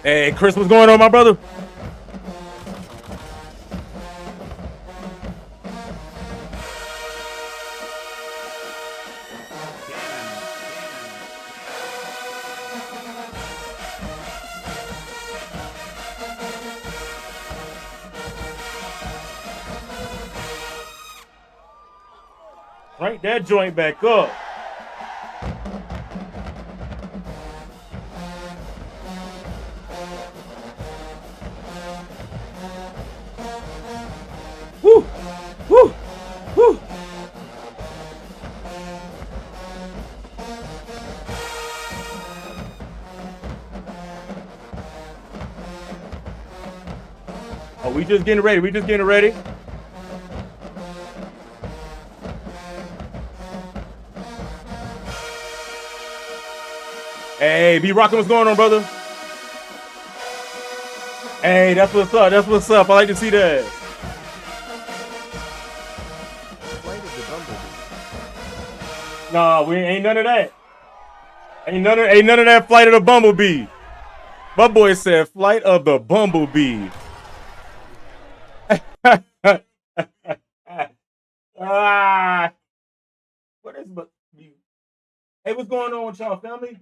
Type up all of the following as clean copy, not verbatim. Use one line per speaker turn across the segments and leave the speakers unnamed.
Hey, Chris, what's going on, my brother? Crank that joint back up. Woo! Woo! Woo! Oh, we just getting ready. We just getting ready. Hey, B Rockin', what's going on, brother? Hey, that's what's up. That's what's up. I like to see that. Nah, we ain't none of that. Ain't none of that Flight of the Bumblebee. My boy said Flight of the Bumblebee. What is Hey, what's going on with y'all, family?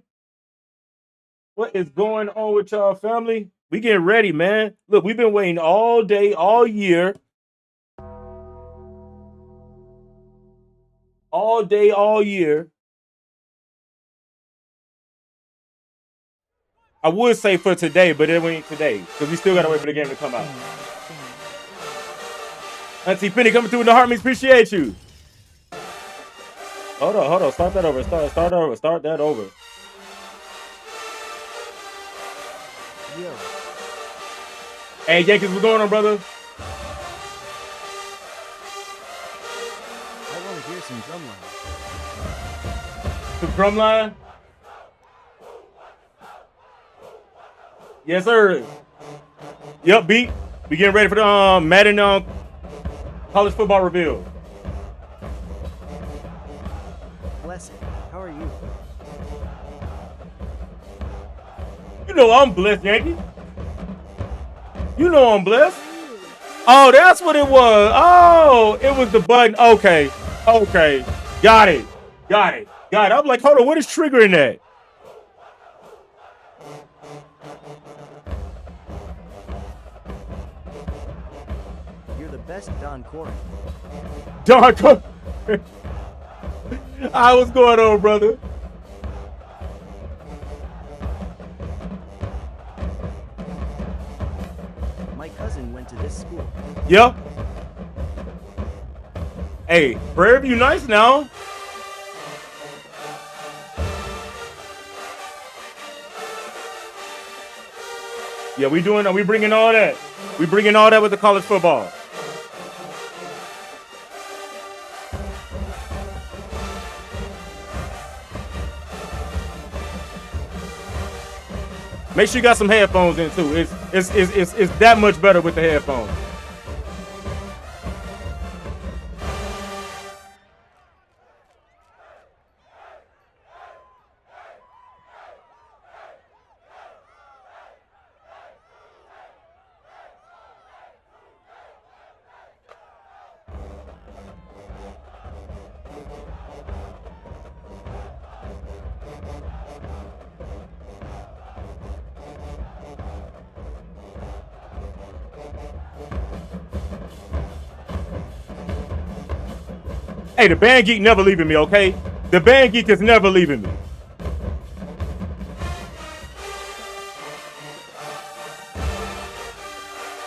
What is going on with y'all, family? We getting ready, man. Look, we've been waiting all day, all year. All day, all year. I would say for today, but it ain't today because we still got to wait for the game to come out. Auntie Penny coming through in the Heartmeats. Appreciate you. Hold on. Start that over. Start over. Start that over. Yo. Hey, Yankees, what's going on, brother?
I want to hear some drumline.
Some drumline? Yes, sir. Yep, beat. We getting ready for the Madden college football reveal.
Blessed. How are you?
You know I'm blessed, Yankee. You know I'm blessed. Oh, that's what it was. Oh, it was the button. Okay. Got it. I'm like, hold on, what is triggering that?
You're the best, Don Corey.
Don Corey. What's going on, brother?
My cousin went to this school.
Yep. Hey, Prairie View nice now. Yeah, we bringing all that. We bringing all that with the college football. Make sure you got some headphones in too. It's that much better with the headphones. Hey, the band geek never leaving me, okay? The band geek is never leaving me.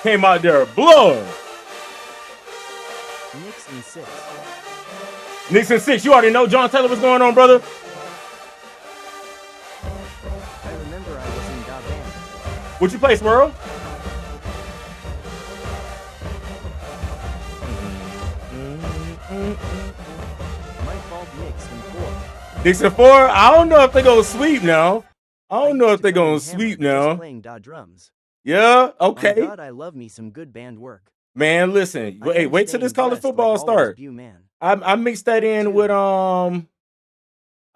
Came out there, blood.
Knicks in 6.
Knicks in 6. You already know, John Taylor, what's going on, brother?
I remember I was in da band.
What'd you play, Swirl?
My fault, Knicks in 4.
Knicks in 4? I don't know if they're going to sweep now. I don't know if they're going to sweep now.
Playing da drums.
Yeah, okay.
Oh God, I love me some good band work.
Man, listen. Hey, wait till this college football start. I mixed that in with I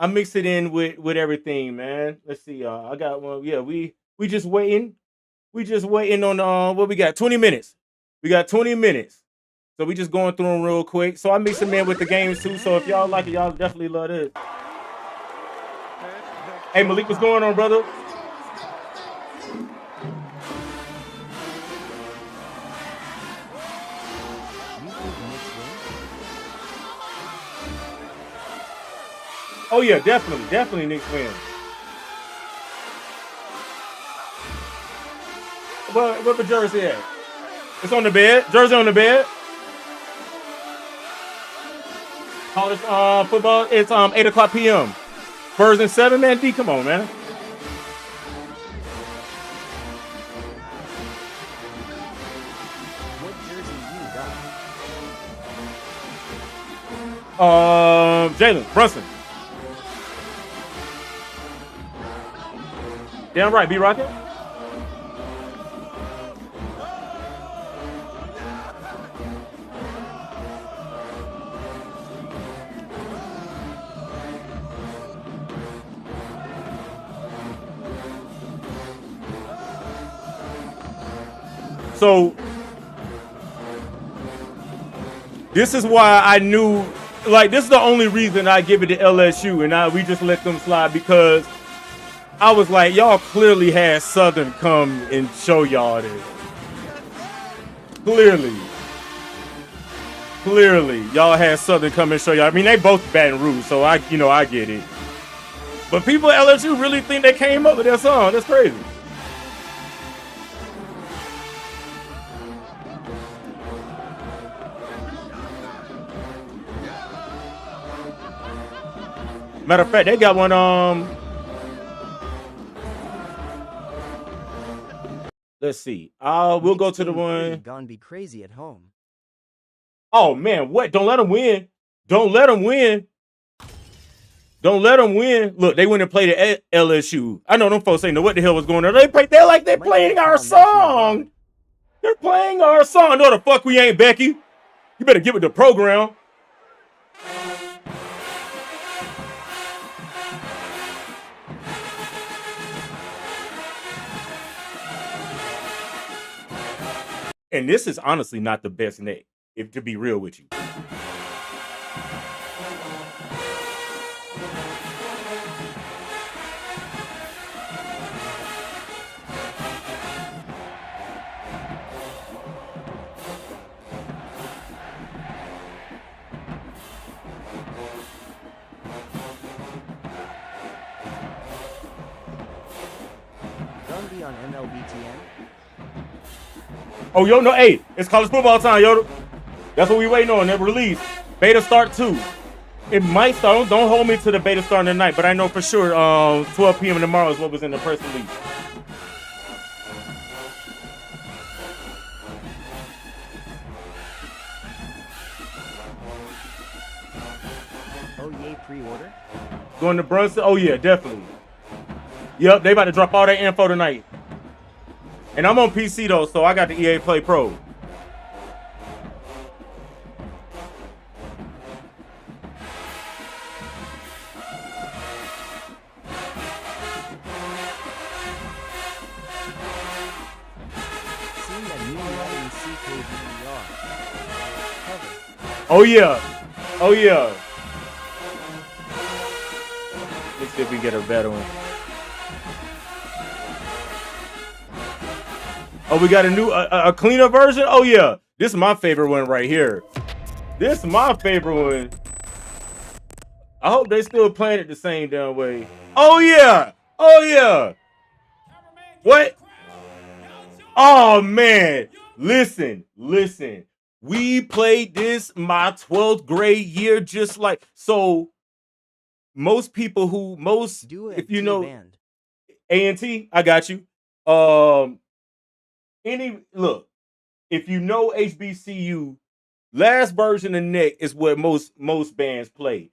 mixed it in with everything, man. Let's see, y'all. I got one. Yeah, we just waiting. We just waiting on what we got. 20 minutes. We got 20 minutes. So we just going through them real quick. So I mix them in with the games too. So if y'all like it, y'all definitely love this. Hey Malik, what's going on, brother? Oh yeah, definitely Knicks win. Where the jersey at? It's on the bed. Jersey on the bed. College football. It's 8:00 p.m. Spurs and 7, man. D, come on, man.
What jersey you got?
Jalen Brunson. Damn right, B Rocket. So this is why I knew, like, this is the only reason I give it to LSU and we just let them slide, because I was like, y'all clearly had Southern come and show y'all this. Clearly, y'all had Southern come and show y'all. I mean, they both Baton Rouge, so I get it. But people at LSU really think they came up with that song. That's crazy. Matter of fact, they got one. Let's see. We'll go to the one.
Gone be crazy at home.
Oh man, what? Don't let them win. Don't let them win. Don't let them win. Look, they went and played at LSU. I know them folks ain't know what the hell was going on. They're playing our song. They're playing our song. No, the fuck we ain't, Becky. You better get with the program. And this is honestly not the best neck, if to be real with you.
Gonna be on MLBTN.
Oh, yo, no, hey, it's college football time, yo. That's what we waiting on. That release. Beta start 2. It might start. Don't hold me to the beta starting tonight, but I know for sure 12 p.m. tomorrow is what was in the press release.
Oh, yay, pre-order?
Going to Brunson? Oh, yeah, definitely. Yep, they about to drop all that info tonight. And I'm on PC though, so I got the EA Play Pro.
Seen that new Madden CKVR cover.
Oh yeah. Oh yeah. Let's see if we can get a better one. Oh, we got a new, a cleaner version? Oh yeah. This is my favorite one right here. This is my favorite one. I hope they still playing it the same damn way. Oh yeah. Oh yeah. What? Oh man. Listen. We played this my 12th grade year, just like, so most people who, if you know,
band.
A&T, I got you. Look, if you know HBCU, last version of Nick is what most bands play.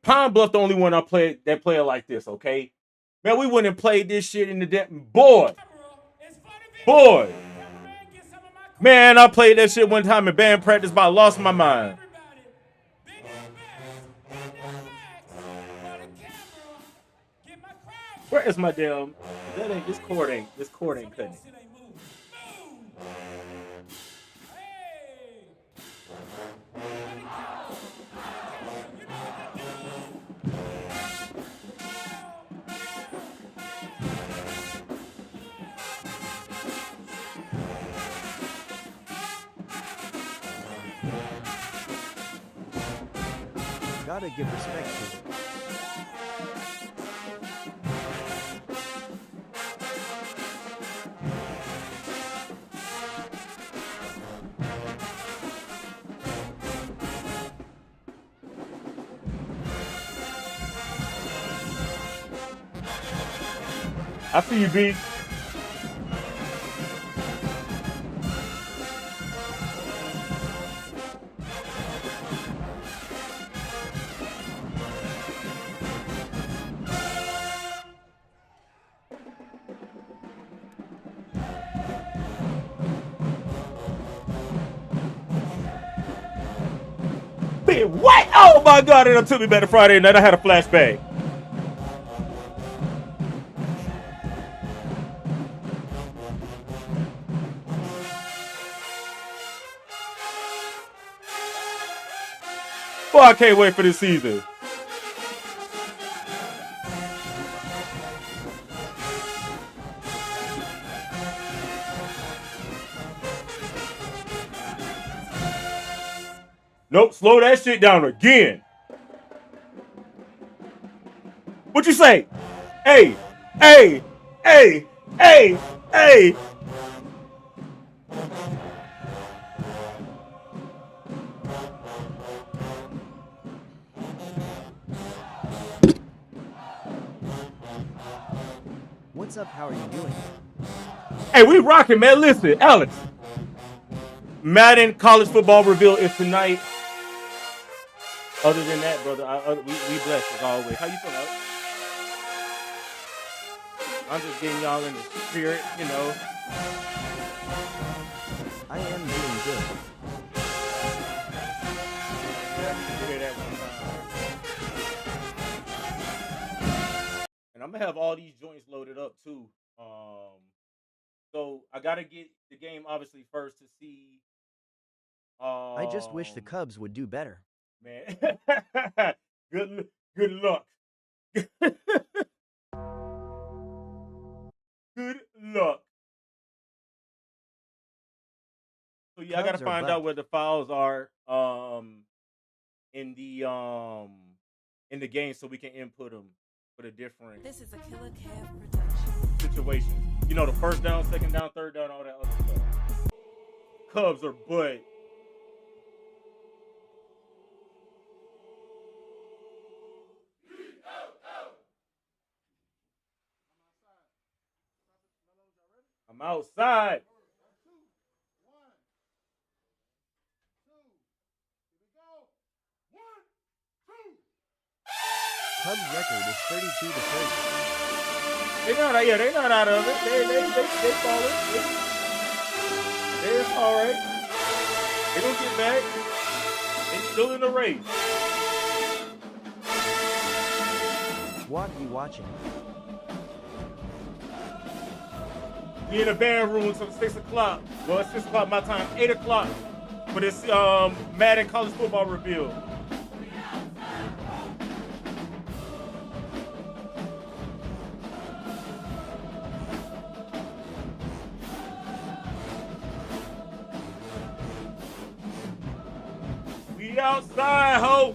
Pine Bluff the only one I played that play it like this, okay? Man, we wouldn't have played this shit in the boy. Man, I played that shit one time in band practice, but I lost my mind. Where is my damn? This cord ain't cutting.
Gotta give respect to it.
I see you, B. What? Oh my God! It took me back to Friday night. I had a flashback. Boy, I can't wait for this season. Nope, slow that shit down again. What you say? Hey.
What's up? How are you doing?
Hey, we rocking, man. Listen, Alex. Madden College Football Reveal is tonight. Other than that, brother, we blessed as always. How you feeling, Alex? I'm just getting y'all in the spirit, you know.
I am doing good.
Hear that one time. And I'm gonna have all these joints loaded up too. So I gotta get the game obviously first to see.
I just wish the Cubs would do better.
Man, good luck. Good luck. So yeah, I gotta find out where the files are in the game so we can input them for the different.
This is a Killer Cab production.
Situations. You know, the first down, second down, third down, all that other stuff. Cubs are butt. I'm outside.
Cubs record is 32 to 30.
They're not out of it. They falling. It's all right. They gonna get back. They still in the race.
What are you watching?
We in the band room until 6 o'clock. Well, it's 6 o'clock my time. 8 o'clock for this Madden college football reveal. We outside, ho.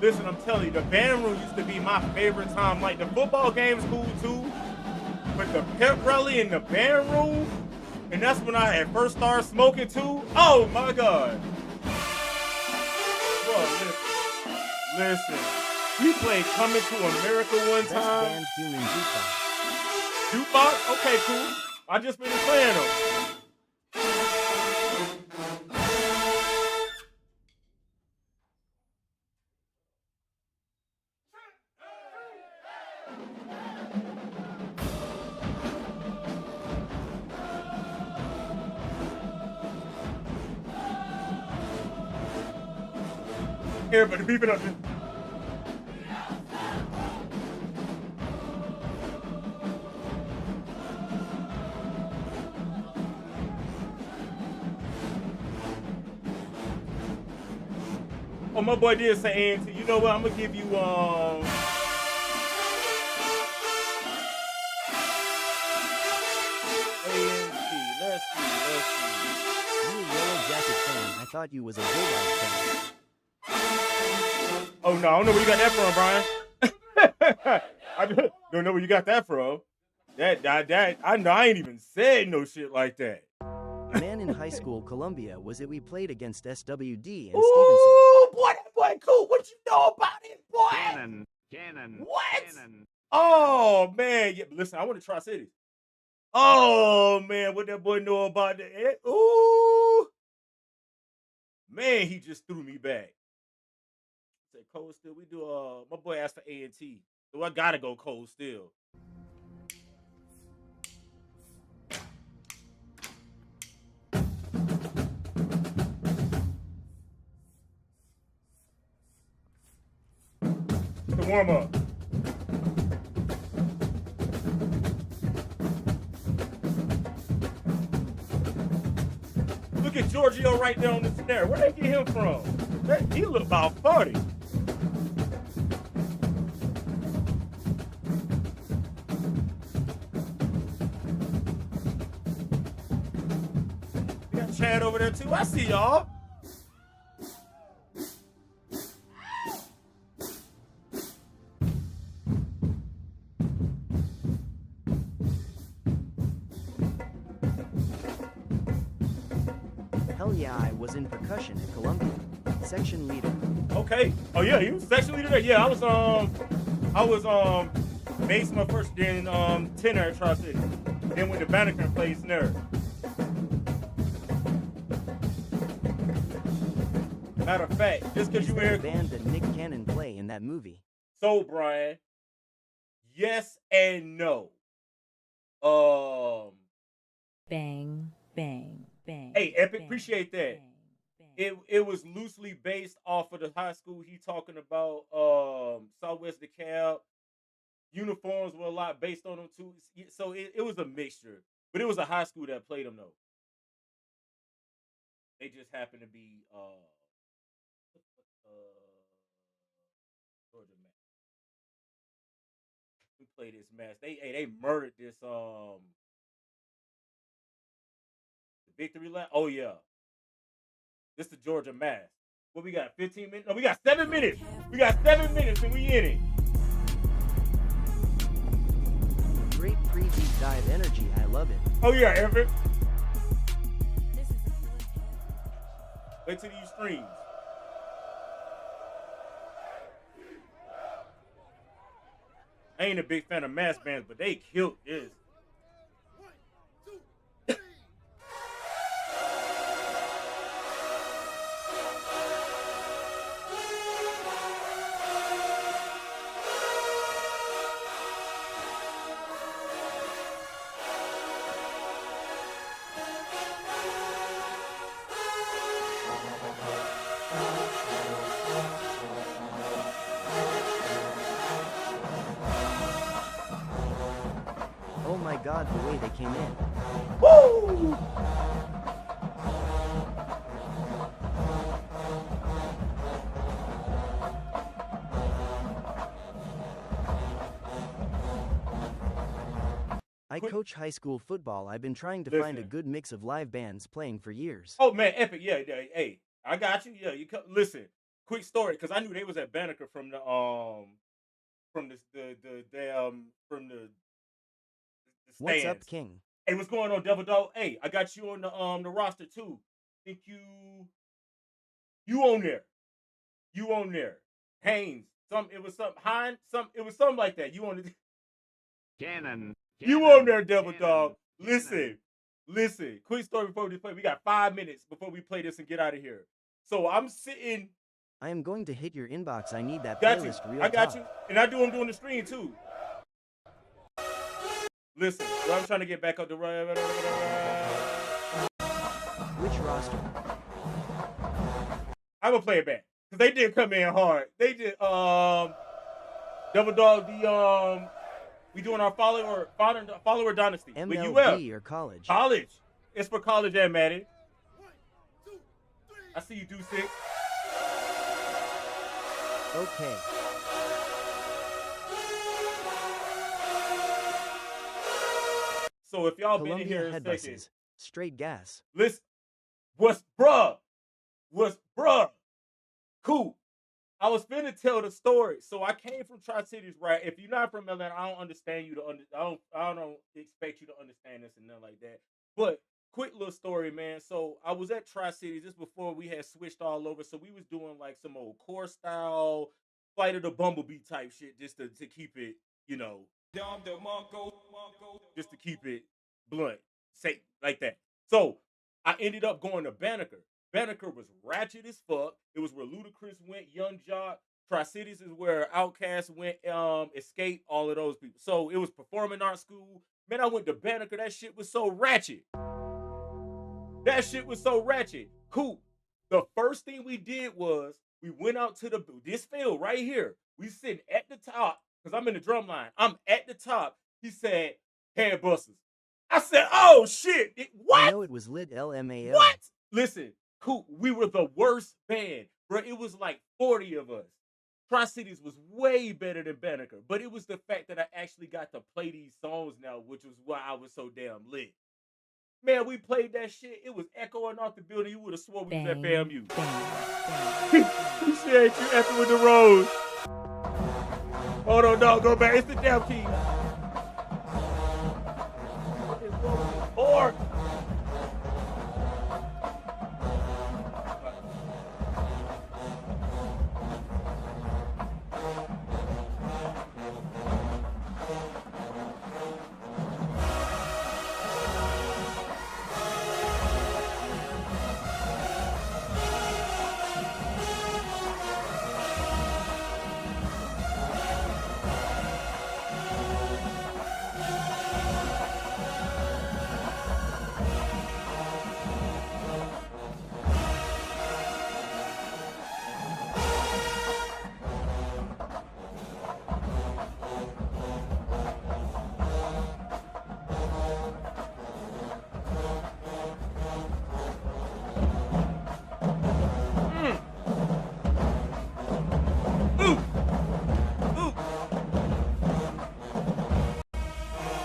Listen, I'm telling you, the band room used to be my favorite time. Like, the football game's cool too, but the pep rally in the band room, and that's when I had first started smoking too. Oh my God. Bro, listen. We played Coming to America one
Best
time.
band tune in jukebox.
Jukebox? Okay, cool. I just finished playing them. Everybody beep it up. Oh, my boy did say A&T. You know what? I'm gonna give you A&T. Let's see.
You a Yellow Jacket fan. I thought you was a Bulldog fan.
Oh no, I don't know where you got that from, Brian. I don't know where you got that from. That I know I ain't even said no shit like that.
Man in high school, Columbia, was it we played against SWD and Stevenson.
Ooh, boy, that boy cool. What you know about it, boy?
Cannon.
What?
Cannon.
Oh man, yeah. Listen, I want to try cities. Oh man, what that boy know about that? Ooh, man, he just threw me back. Say Cold Steel. We do. My boy asked for A&T, so I gotta go Cold Steel. The warm up. Look at Giorgio right there on the snare. Where they get him from? He look about 40. We got Chad over there too. I see y'all.
Hell yeah, I was in percussion at Columbia. Section leader.
Okay. Oh yeah, he was section leader there. Yeah, I was bass my first year in tenor at Tri-City. Then went to Banneker and played snare. Matter of fact, just because
Is
you
there a
hear
band that Nick Cannon play in that movie?
So Brian, yes and no.
Bang, bang, bang.
Hey, Epic,
bang,
appreciate that.
bang, bang.
It was loosely based off of the high school he talking about. Southwest DeKalb. Uniforms were a lot based on them too. So it was a mixture, but it was a high school that played them though. They just happened to be Georgia Mac. We played this match. They murdered this the victory lap. Oh yeah. This is the Georgia Mass. What we got? 15 minutes? No, we got 7 minutes. We got 7 minutes and we in it.
Great pre-deep dive energy. I love it.
Oh yeah, Everett.
This is a good
Wait till these streams. I ain't a big fan of mass bands, but they killed this.
Oh my god, the way they came in.
Woo!
I
Quick-
coach high school football. I've been trying to find a
Listen.
good mix of live bands playing for years.
Oh man, epic. Yeah, yeah. Hey, I got you. Yeah, listen. Quick story, because I knew they was at Banneker from the
What's
stands.
up, King?
Hey, what's going on, Devil Dog? Hey, I got you on the roster too. Think you on there. You on there. Haynes. It was something Hines, it was something like that. You on the
Cannon.
You on there, Devil Dog. Listen. Quick story before we play. We got 5 minutes before we play this and get out of here. So I'm sitting.
I am going to hit your inbox. I need that
Got you.
playlist real
I got
talk.
you. And I'm doing the stream too. Listen, so I'm trying to get back up the
Which roster?
I'm gonna play it back. Because they did come in hard. They did Devil Dog, we doing our follower dynasty. With UF.
MLB or college?
College. It's for college and Madden. I see you do 6.
Okay.
So if y'all been in
Columbia
here a
head
second,
buses. Straight gas.
listen, what's bruh? Cool. I was finna tell the story. So I came from Tri-Cities, right? If you're not from Atlanta, I don't understand you to I don't expect you to understand this and nothing like that. But quick little story, man. So I was at Tri-Cities just before we had switched all over. So we was doing like some old core style Flight of the Bumblebee type shit just to keep it, just to keep it blunt, say like that. So I ended up going to Banneker. Banneker was ratchet as fuck. It was where Ludacris went, Young Jock. Tri-Cities is where Outkast went, Escape, all of those people. So it was performing arts school. Man, I went to Banneker. That shit was so ratchet. Cool. The first thing we did was we went out to this field right here. We sitting at the top, because I'm in the drum line. I'm at the top. He said, head busters. I said, oh shit. What?
I know it was lit LMAO.
What? Listen, cool. We were the worst band, bro. It was like 40 of us. Tri-Cities was way better than Banneker, but it was the fact that I actually got to play these songs now, which was why I was so damn lit. Man, we played that shit. It was echoing off the building. You would have swore we was at FAMU. Appreciate you effing with the rose. Hold on, dog. Go back. It's the damn key. Or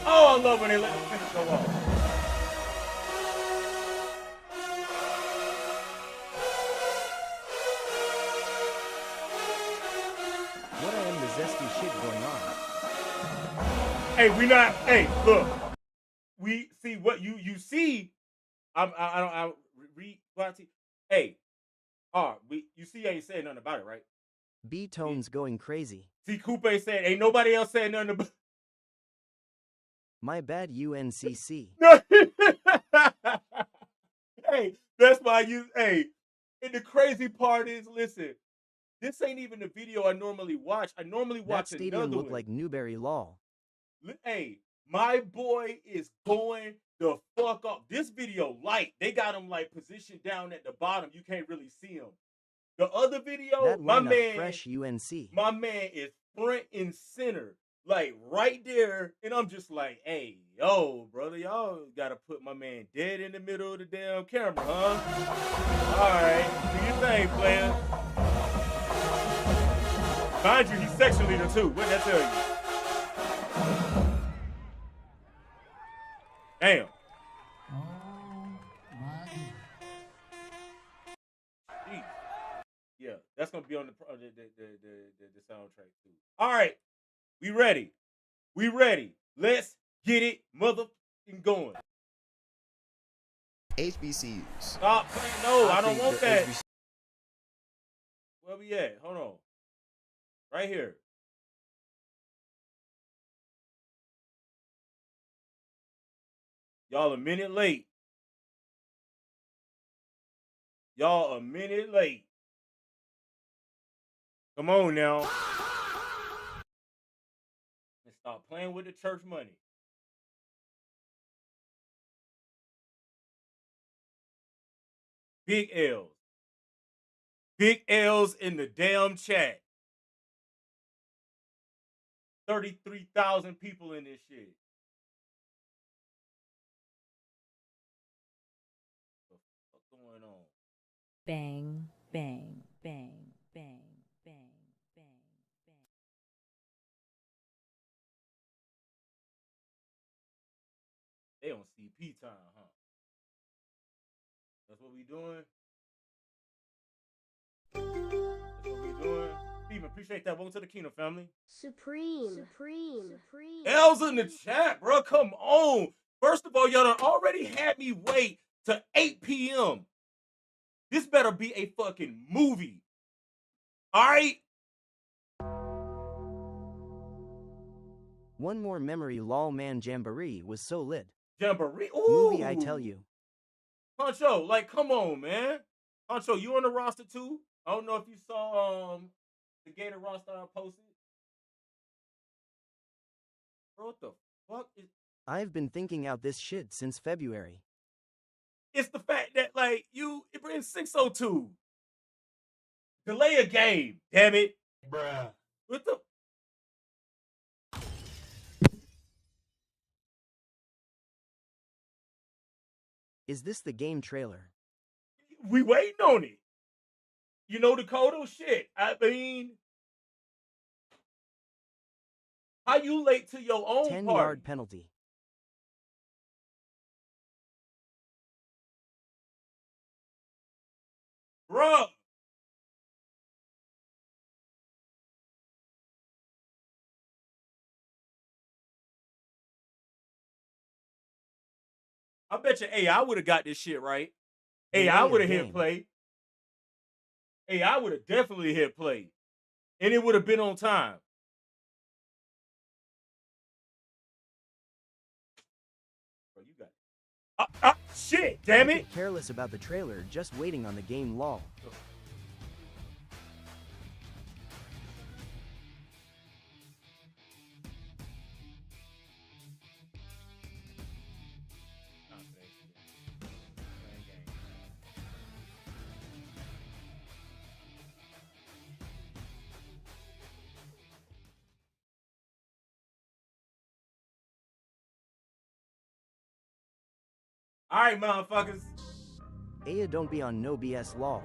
I love when they let the finish go off.
What I am the zesty shit going on?
Hey, we not. Hey, look. We see what you see. I read. Hey, you see, I ain't saying nothing about it, right?
B-Tone's going crazy.
See, Coupe said, ain't nobody else saying nothing about.
My bad, UNCC.
Hey, that's why hey, and the crazy part is, listen, this ain't even the video I normally watch. I normally watch
That stadium
another
looked
one.
like Newberry Law.
Hey, my boy is going the fuck up. This video light. They got him like positioned down at the bottom. You can't really see him. The other video,
That
my
lineup,
man,
fresh UNC.
my man is front and center, like right there. And I'm just like, hey, yo, brother, y'all gotta put my man dead in the middle of the damn camera, huh? All right, do your thing, player. Mind you, he's section leader too. What did that tell you? Damn. Jeez. Yeah, that's gonna be on the soundtrack too. All right, we ready. We ready. Let's get it, motherfucking going.
HBCUs.
Stop playing. No, I don't
think
want
the
that.
HBCUs
Where we at? Hold on. Right here. Y'all a minute late. Y'all a minute late. Come on now. And stop playing with the church money. Big L's. Big L's in the damn chat. 33,000 people in this shit. What's going on?
Bang, bang, bang, bang, bang, bang, bang.
They on CP time, huh? That's what we doing? That's what we doing? Steven, appreciate that. Welcome to the Kingdom family.
Supreme.
L's in the chat, bro. Come on. First of all, y'all done already had me wait to 8 p.m. This better be a fucking movie. All right?
One more memory, lol, man. Jamboree was so lit.
Jamboree. Ooh.
Movie, I tell you.
Honcho, like, come on, man. Honcho, you on the roster too? I don't know if you saw the Gator roster I posted. Bro, what the fuck is...
I've been thinking out this shit since February.
It's the fact that, like, it brings 602. Delay a game, damn it. Bruh. What the...
Is this the game trailer?
We waiting on it. You know Dakota? Shit. I mean... How you late to your own
10-yard penalty.
Bruh. I bet you AI would have got this shit right. AI would have hit play. AI would have definitely hit play. And it would have been on time. Bro, you got it. Shit, damn it.
Careless about the trailer, just waiting on the game, lol.
All right, motherfuckers.
Aya, don't be on no BS lol.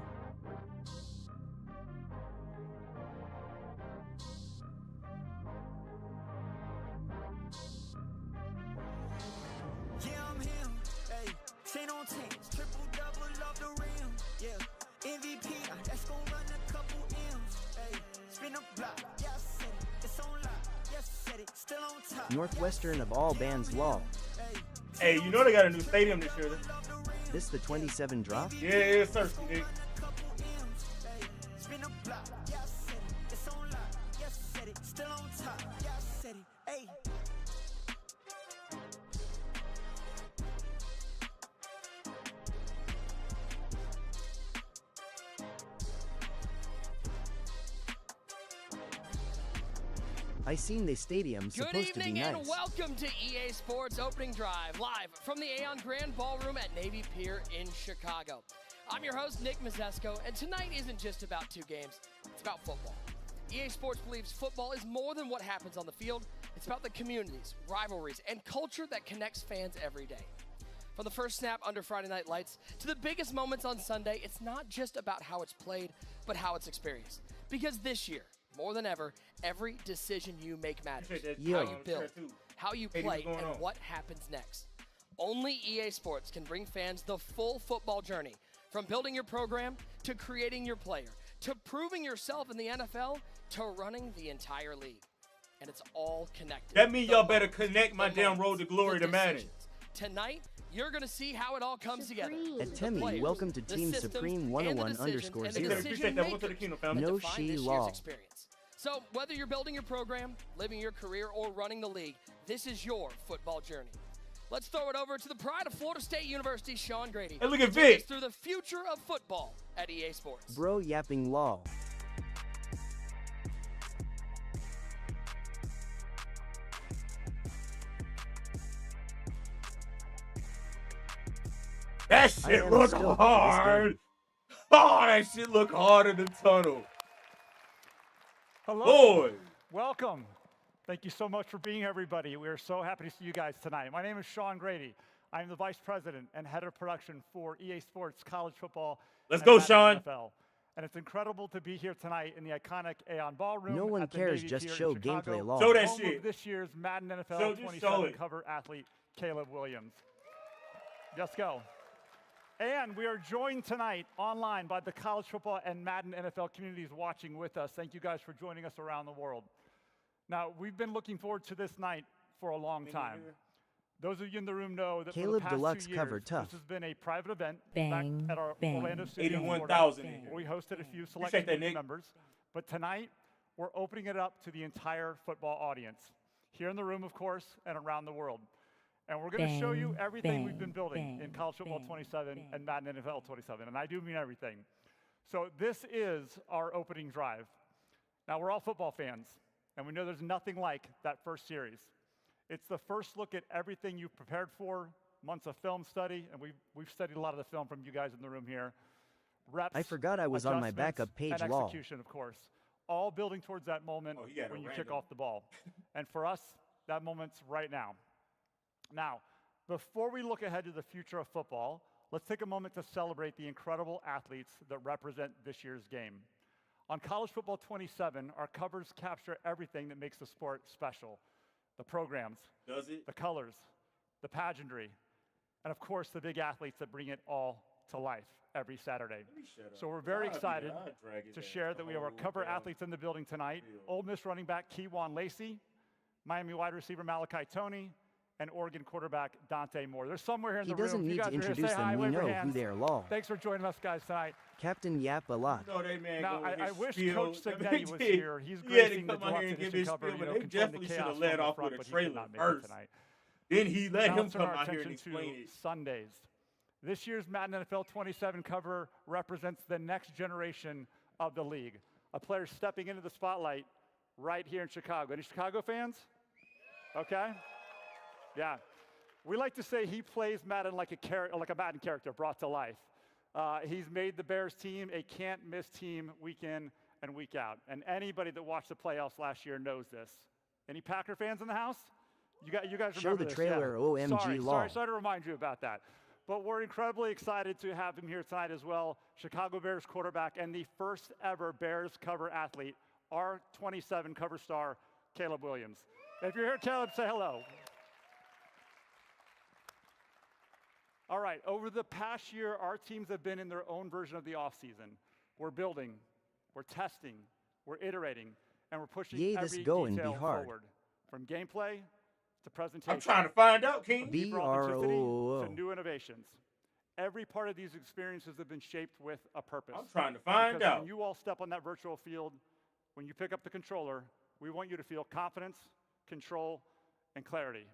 Yeah, I'm him. Hey, 10 on 10, triple double off the rim. Yeah, MVP, that's gon' run a couple M's. Hey, spin a block, yeah, I said it. It's on lock, yes, said it. Still on top.
Northwestern of all bands, lol.
Hey, you know they got a new stadium this year.
This the 27 drop?
Yeah, it's thirsty, nigga.
it, still on top. Yeah, I said it. Hey.
I seen the stadium
Good
supposed to be
evening
nice.
and welcome to EA Sports Opening Drive, live from the Aon Grand Ballroom at Navy Pier in Chicago. I'm your host, Nick Mazesco, and tonight isn't just about two games, it's about football. EA Sports believes football is more than what happens on the field. It's about the communities, rivalries, and culture that connects fans every day. From the first snap under Friday Night Lights to the biggest moments on Sunday, it's not just about how it's played, but how it's experienced. Because this year, more than ever, every decision you make matters.
Yo.
How you build, how you play, and what happens next. Only EA Sports can bring fans the full football journey, from building your program, to creating your player, to proving yourself in the NFL, to running the entire league. And it's all connected.
That means y'all better connect my damn road to glory to Madden.
Tonight, you're going to see how it all comes together.
At Temmie, welcome to Team Supreme 101 _ 0.
Appreciate that. Welcome to the Kingdom, family.
No she law.
So whether you're building your program, living your career, or running the league, this is your football journey. Let's throw it over to the pride of Florida State University, Sean Grady.
Hey, look at
to take us
Vic.
through the future of football at EA Sports.
Bro yapping law.
That
I
shit
am
look
stoked for this
hard. Oh, that shit look hard in the tunnel.
Hello.
Boy.
Welcome. Thank you so much for being here, everybody. We are so happy to see you guys tonight. My name is Sean Grady. I'm the Vice President and Head of Production for EA Sports College Football.
Let's
and
go,
Madden
Sean.
NFL. And it's incredible to be here tonight in the iconic Aon Ballroom.
No one
at the
cares,
Navy
just
Pier in
show
Chicago,
gameplay law.
Show that
home
shit.
of this year's Madden NFL
Show it.
27 cover athlete, Caleb Williams. Let's go. And we are joined tonight online by the college football and Madden NFL communities watching with us. Thank you guys for joining us around the world. Now, we've been looking forward to this night for a long time. Those of you in the room know that
Caleb
for the past
Deluxe
2 years,
cover tough.
this has been a private event
Bang,
back at our
bang,
Orlando studio. in Florida,
81,000 in here.
where we hosted a few select
Appreciate that,
community
Nick.
members. But tonight, we're opening it up to the entire football audience, here in the room, of course, and around the world. And we're going to show you
Bang,
everything we've
bang,
been building in
bang,
College Football
bang,
27
bang.
and Madden NFL 27. And I do mean everything. So this is our opening drive. Now, we're all football fans, and we know there's nothing like that first series. It's the first look at everything you've prepared for, months of film study, and we've studied a lot of the film from you guys in the room here. Reps,
I forgot I was on my
adjustments,
backup page
and
law.
execution, of course. All building towards that moment
Oh, he got a
when you kick
random.
off the ball. And for us, that moment's right now. Now, before we look ahead to the future of football, let's take a moment to celebrate the incredible athletes that represent this year's game. On College Football 27, our covers capture everything that makes the sport special. The programs,
Does it?
the colors, the pageantry, and of course, the big athletes that bring it all to life every Saturday. So we're very excited to share that we have our cover athletes in the building tonight. Ole Miss running back Keywan Lacey, Miami wide receiver Malachi Toney, and Oregon quarterback Dante Moore. They're somewhere here in
He
the room.
doesn't
If you
need
guys
to
are here,
introduce
say hi,
them. We
wave your
know who
hands.
they are law.
Thanks for joining us, guys, tonight.
Captain Yap a lot.
No, that man
Now,
go with
I
his
wish
spiel.
Coach Signetti was here. He's
He had to
gracing the
come out here and
Deluxe
give
Edition
his
cover,
spiel, but they
controlling the
definitely should
chaos
have led
from the
off
front,
with a
but he
trailer
could not make it
first.
tonight.
Then he let
Now
him
let's turn
come
our
out here and
attention
explain
to
it.
Sundays. This year's Madden NFL 27 cover represents the next generation of the league. A player stepping into the spotlight right here in Chicago. Any Chicago fans? Okay. Yeah. We like to say he plays Madden like a Madden character brought to life. He's made the Bears team a can't-miss team week in and week out. And anybody that watched the playoffs last year knows this. Any Packer fans in the house? You guys remember
Show the
this,
trailer,
yeah.
OMG law.
Sorry to remind you about that. But we're incredibly excited to have him here tonight as well. Chicago Bears quarterback and the first ever Bears cover athlete, our 27 cover star, Caleb Williams. If you're here, Caleb, say hello. All right, over the past year, our teams have been in their own version of the offseason. We're building, we're testing, we're iterating, and we're pushing
Yea, this
every
go and be
detail
hard.
forward. From gameplay to presentation.
I'm trying to find out, King.
Deeper authenticity
B-R-O-O-O.
to new innovations. Every part of these experiences have been shaped with a purpose.
I'm trying to find
Because
out.
when you all step on that virtual field, when you pick up the controller, we want you to feel confidence, control, and clarity.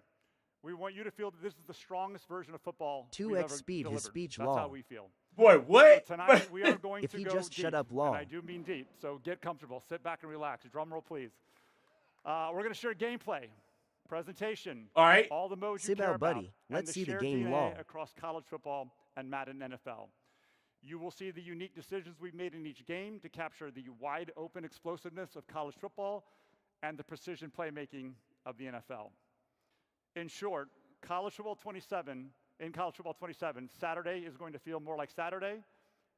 We want you to feel that this is the strongest version of football
2x
we've ever
speed his
delivered.
speech
That's
law.
how we feel.
Boy, what?
So tonight we are going
If
to
he
go
just
deep,
shut up
and
law.
I do mean deep, so get comfortable, sit back and relax. Drum roll, please. We're going to share gameplay, presentation,
All right.
all the modes
Sit
you care
out, buddy.
about,
Let's
and
see the
shared
game
DNA
law.
across college football and Madden NFL. You will see the unique decisions we've made in each game to capture the wide open explosiveness of college football and the precision playmaking of the NFL. In short, College Football 27, Saturday is going to feel more like Saturday,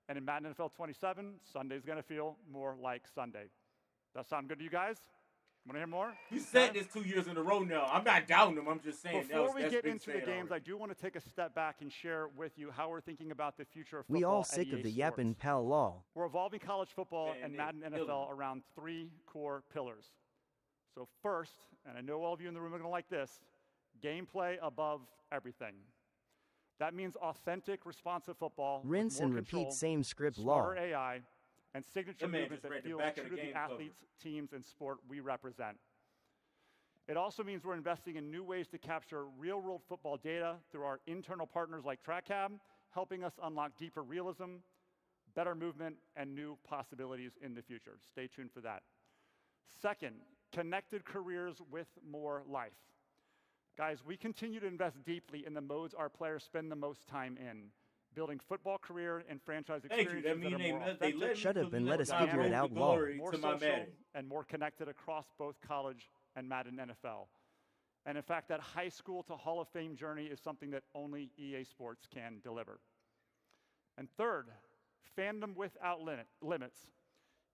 and in Madden NFL 27, Sunday is going to feel more like Sunday. That sound good to you guys? Want to hear more?
You said this 2 years in a row now. I'm not doubting them. I'm just saying.
Before we
that's
get
been
into the
said
games,
already.
I do want to take a step back and share with you how we're thinking about the future of football.
We all
at
sick of
EA
the
Sports.
yapping pal law.
We're evolving college football
Man,
and
they
Madden
killing
NFL around 3 core pillars. So first, and I know all of you in the room are going to like this, gameplay above everything. That means authentic, responsive football. with
Rinse
more
and
control,
repeat same script law.
smarter AI, and signature
That man
movement
just
that
read the
feels
back of
true
the
to the
game cover.
athletes, teams, and sport we represent. It also means we're investing in new ways to capture real-world football data through our internal partners like TrackCab, helping us unlock deeper realism, better movement, and new possibilities in the future. Stay tuned for that. Second, connected careers with more life. Guys, we continue to invest deeply in the modes our players spend the most time in, building football career and franchise
Thank you.
experiences
That mean
are more
they
authentic,
let me
Shut up and let us
my
figure it
road to
out law.
glory
more
to my
social,
Madden.
and more connected across both college and Madden NFL. And in fact, that high school to Hall of Fame journey is something that only EA Sports can deliver. And third, fandom without limits.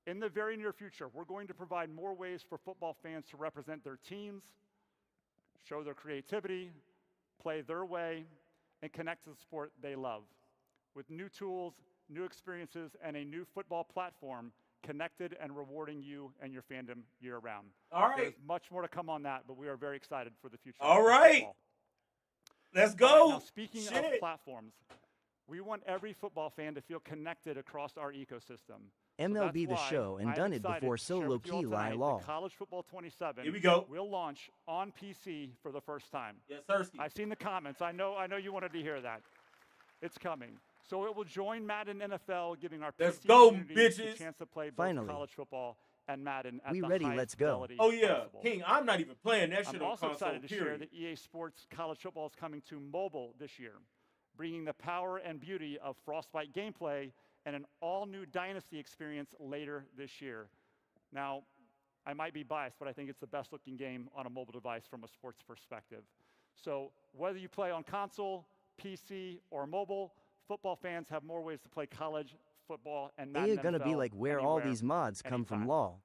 In the very near future, we're going to provide more ways for football fans to represent their teams, show their creativity, play their way, and connect to the sport they love. With new tools, new experiences, and a new football platform connected and rewarding you and your fandom year-round.
All right.
There's much more to come on that, but we are very excited for the future.
All
of
right.
football.
Let's
All right,
go.
now, speaking of
Shit.
platforms, we want every football fan to feel connected across our ecosystem.
MLB
that's
the
why
show and
I'm
done it
excited
before
to share
solo
with you all
key lie
tonight that
law.
College Football 27
Here we go.
will launch on PC for the first time.
Yes, Sirski.
I've seen the comments. I know you wanted to hear that. It's coming. So it will join Madden NFL, giving our
Let's
PC
go,
community
bitches.
a chance to play both
Finally.
college football and Madden at
We
the
ready,
highest
let's go.
fidelity
Oh yeah,
possible.
King. I'm not even playing that shit
I'm
on
also
console.
excited to share
Period.
that EA Sports College Football is coming to mobile this year, bringing the power and beauty of Frostbite gameplay and an all-new Dynasty experience later this year. Now, I might be biased, but I think it's the best-looking game on a mobile device from a sports perspective. So whether you play on console, PC, or mobile, football fans have more ways to play college football and
They
Madden
are gonna be
NFL
like where all
anywhere,
these mods come from
anytime.
law.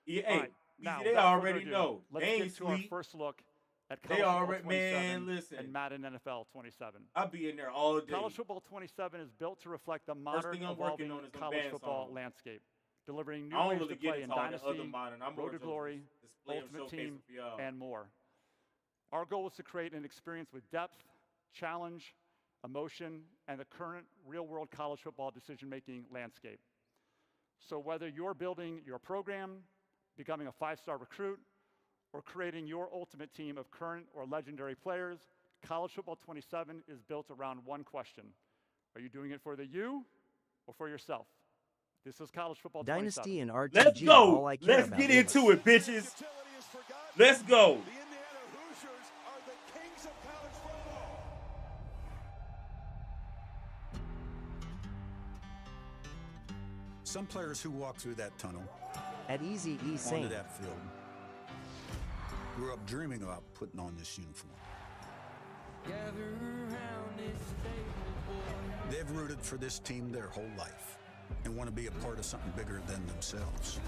Yeah,
All
hey,
right, now,
they
without further
already
ado,
know.
Let's
They
get
ain't
to our
sweet.
first look at
They
College Football
already,
27
man. Listen,
and Madden NFL 27.
I'll be in there all day.
College Football 27 is built to reflect the modern,
thing I'm working
evolving
on is them
college
band
football
songs.
landscape, delivering new
I don't
ways
really
to
get
play in
into all the other
Dynasty,
modern. I'm more
Road to
just
Glory,
display them,
Ultimate
showcase
Team,
them for y'all.
and more. Our goal is to create an experience with depth, challenge, emotion, and the current real-world college football decision-making landscape. So whether you're building your program, becoming a 5-star recruit, or creating your ultimate team of current or legendary players, College Football 27 is built around one question. Are you doing it for the you or for yourself? This is College Football 27.
Dynasty and RTG.
Let's
All
go.
I care
Let's
about
get
is.
into it, bitches. Let's go.
The Indiana Hoosiers are the kings of college football.
Some players who walk through that tunnel
At Easy E
onto
Saint.
that field grew up dreaming about putting on this uniform. They've rooted for this team their whole life and want to be a part of something bigger than themselves.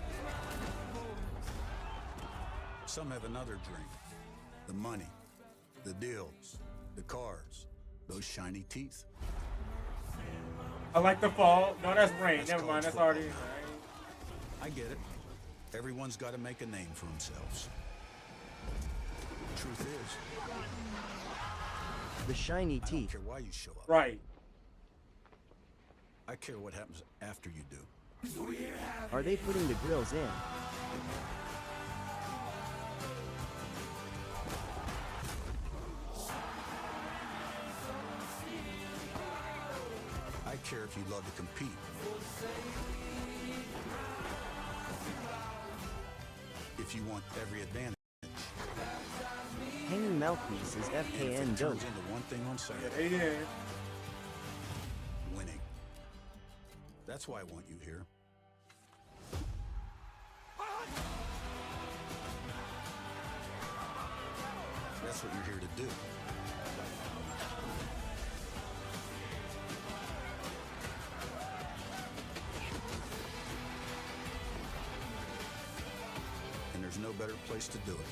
Some have another dream: the money, the deals, the cars, those shiny teeth.
I like the fall. No, that's rain.
That's
Never mind.
college
That's
football.
already.
I get it. Everyone's got to make a name for themselves. Truth is,
The shiny
I don't
teeth.
care why you show up.
Right.
I care what happens after you do.
Are they putting the grills in?
care if you love to compete. If you want every advantage.
Hanging Mouthpiece is
And if
FKN
it
dope.
turns into one thing on Saturday,
Yeah.
winning. That's why I want you here. That's what you're here to do. And there's no better place to do it.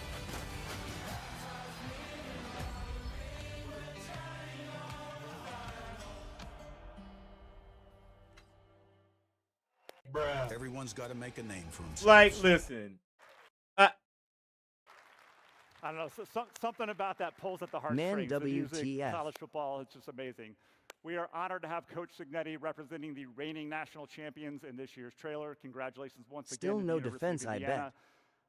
Bruh.
Everyone's got to make a name for themselves.
Like, listen.
I don't know, something about that pulls at the
Man
heartstrings. The music,
WTF.
college football, it's just amazing. We are honored to have Coach Signetti representing the reigning national champions in this year's trailer. Congratulations once
Still
again.
no
to the University
defense,
of
I
Indiana.
bet.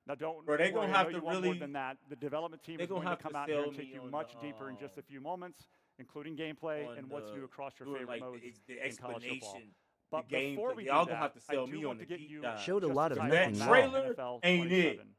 Now don't
Bro, they
worry,
gonna
I
have
know
to
you want more
really-
than that. The development team
they
is
gonna
going to
have to
come out here
sell
and take
me
you
on
much
the,
deeper in just a few moments, including gameplay
on
and what's
the-
new across your
doing,
favorite
like,
modes
the
in college football.
explanation,
But
the gameplay.
before we
Y'all
do
gonna have
that,
to sell
I do
me
want
on
to
the
get
deep
you
dive.
Showed a
just
lot of
excited
nothing
about
wrong.
Madden
Trailer
NFL
ain't it.
27.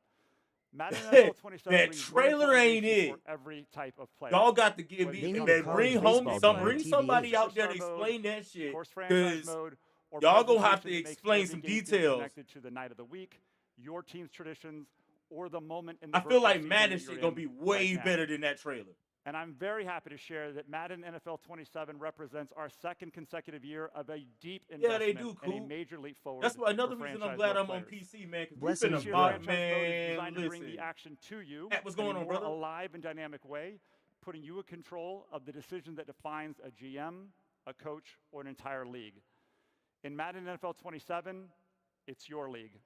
Madden NFL 27
That
brings
trailer
vertical
ain't
integration
it.
for every type of player.
Y'all got to give
Whether
me
They
you
need
come
a
man,
from
college
bring
baseball
home
game
bring
on
somebody
TBH.
out there to
Superstar mode,
explain that shit.
course franchise
Because
mode, or
y'all gonna have to
presentation that makes
explain
every
some
game feel
details.
connected to the night of the week, your team's traditions, or the moment in the
I feel
virtual
like
season
Madden
that
shit
you're
gonna
in
be way
right now.
better than that trailer.
And I'm very happy to share that Madden NFL 27 represents our second consecutive year of a deep
Yeah,
investment
they do,
and a
cool.
major leap forward.
That's why another
for
reason I'm
franchise
glad
mode
I'm on
players.
PC, man. Because we've
Blessings,
been
This year's
bro.
about,
franchise mode is
man,
designed to bring the
listen.
action to you
Matt, what's
in
going
a
on,
more
brother?
alive and dynamic way, putting you in control of the decision that defines a GM, a coach, or an entire league. In Madden NFL 27, it's your league.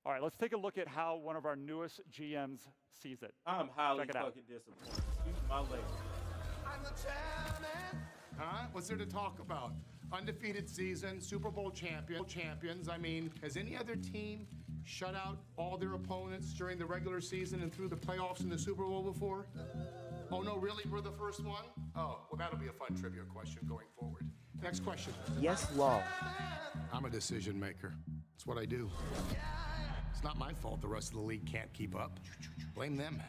All right, let's take a look at how one of our newest GMs sees it.
I'm highly
Check it out.
fucking disappointed. Excuse my language.
I'm the champion. Huh? What's there to talk about? Undefeated season, Super Bowl champions. I mean, has any other team shut out all their opponents during the regular season and through the playoffs in the Super Bowl before? Oh, no, really? We're the first one? Oh, well, that'll be a fun trivia question going forward. Next question.
Yes, law.
I'm a decision maker. It's what I do. It's not my fault the rest of the league can't keep up. Blame them.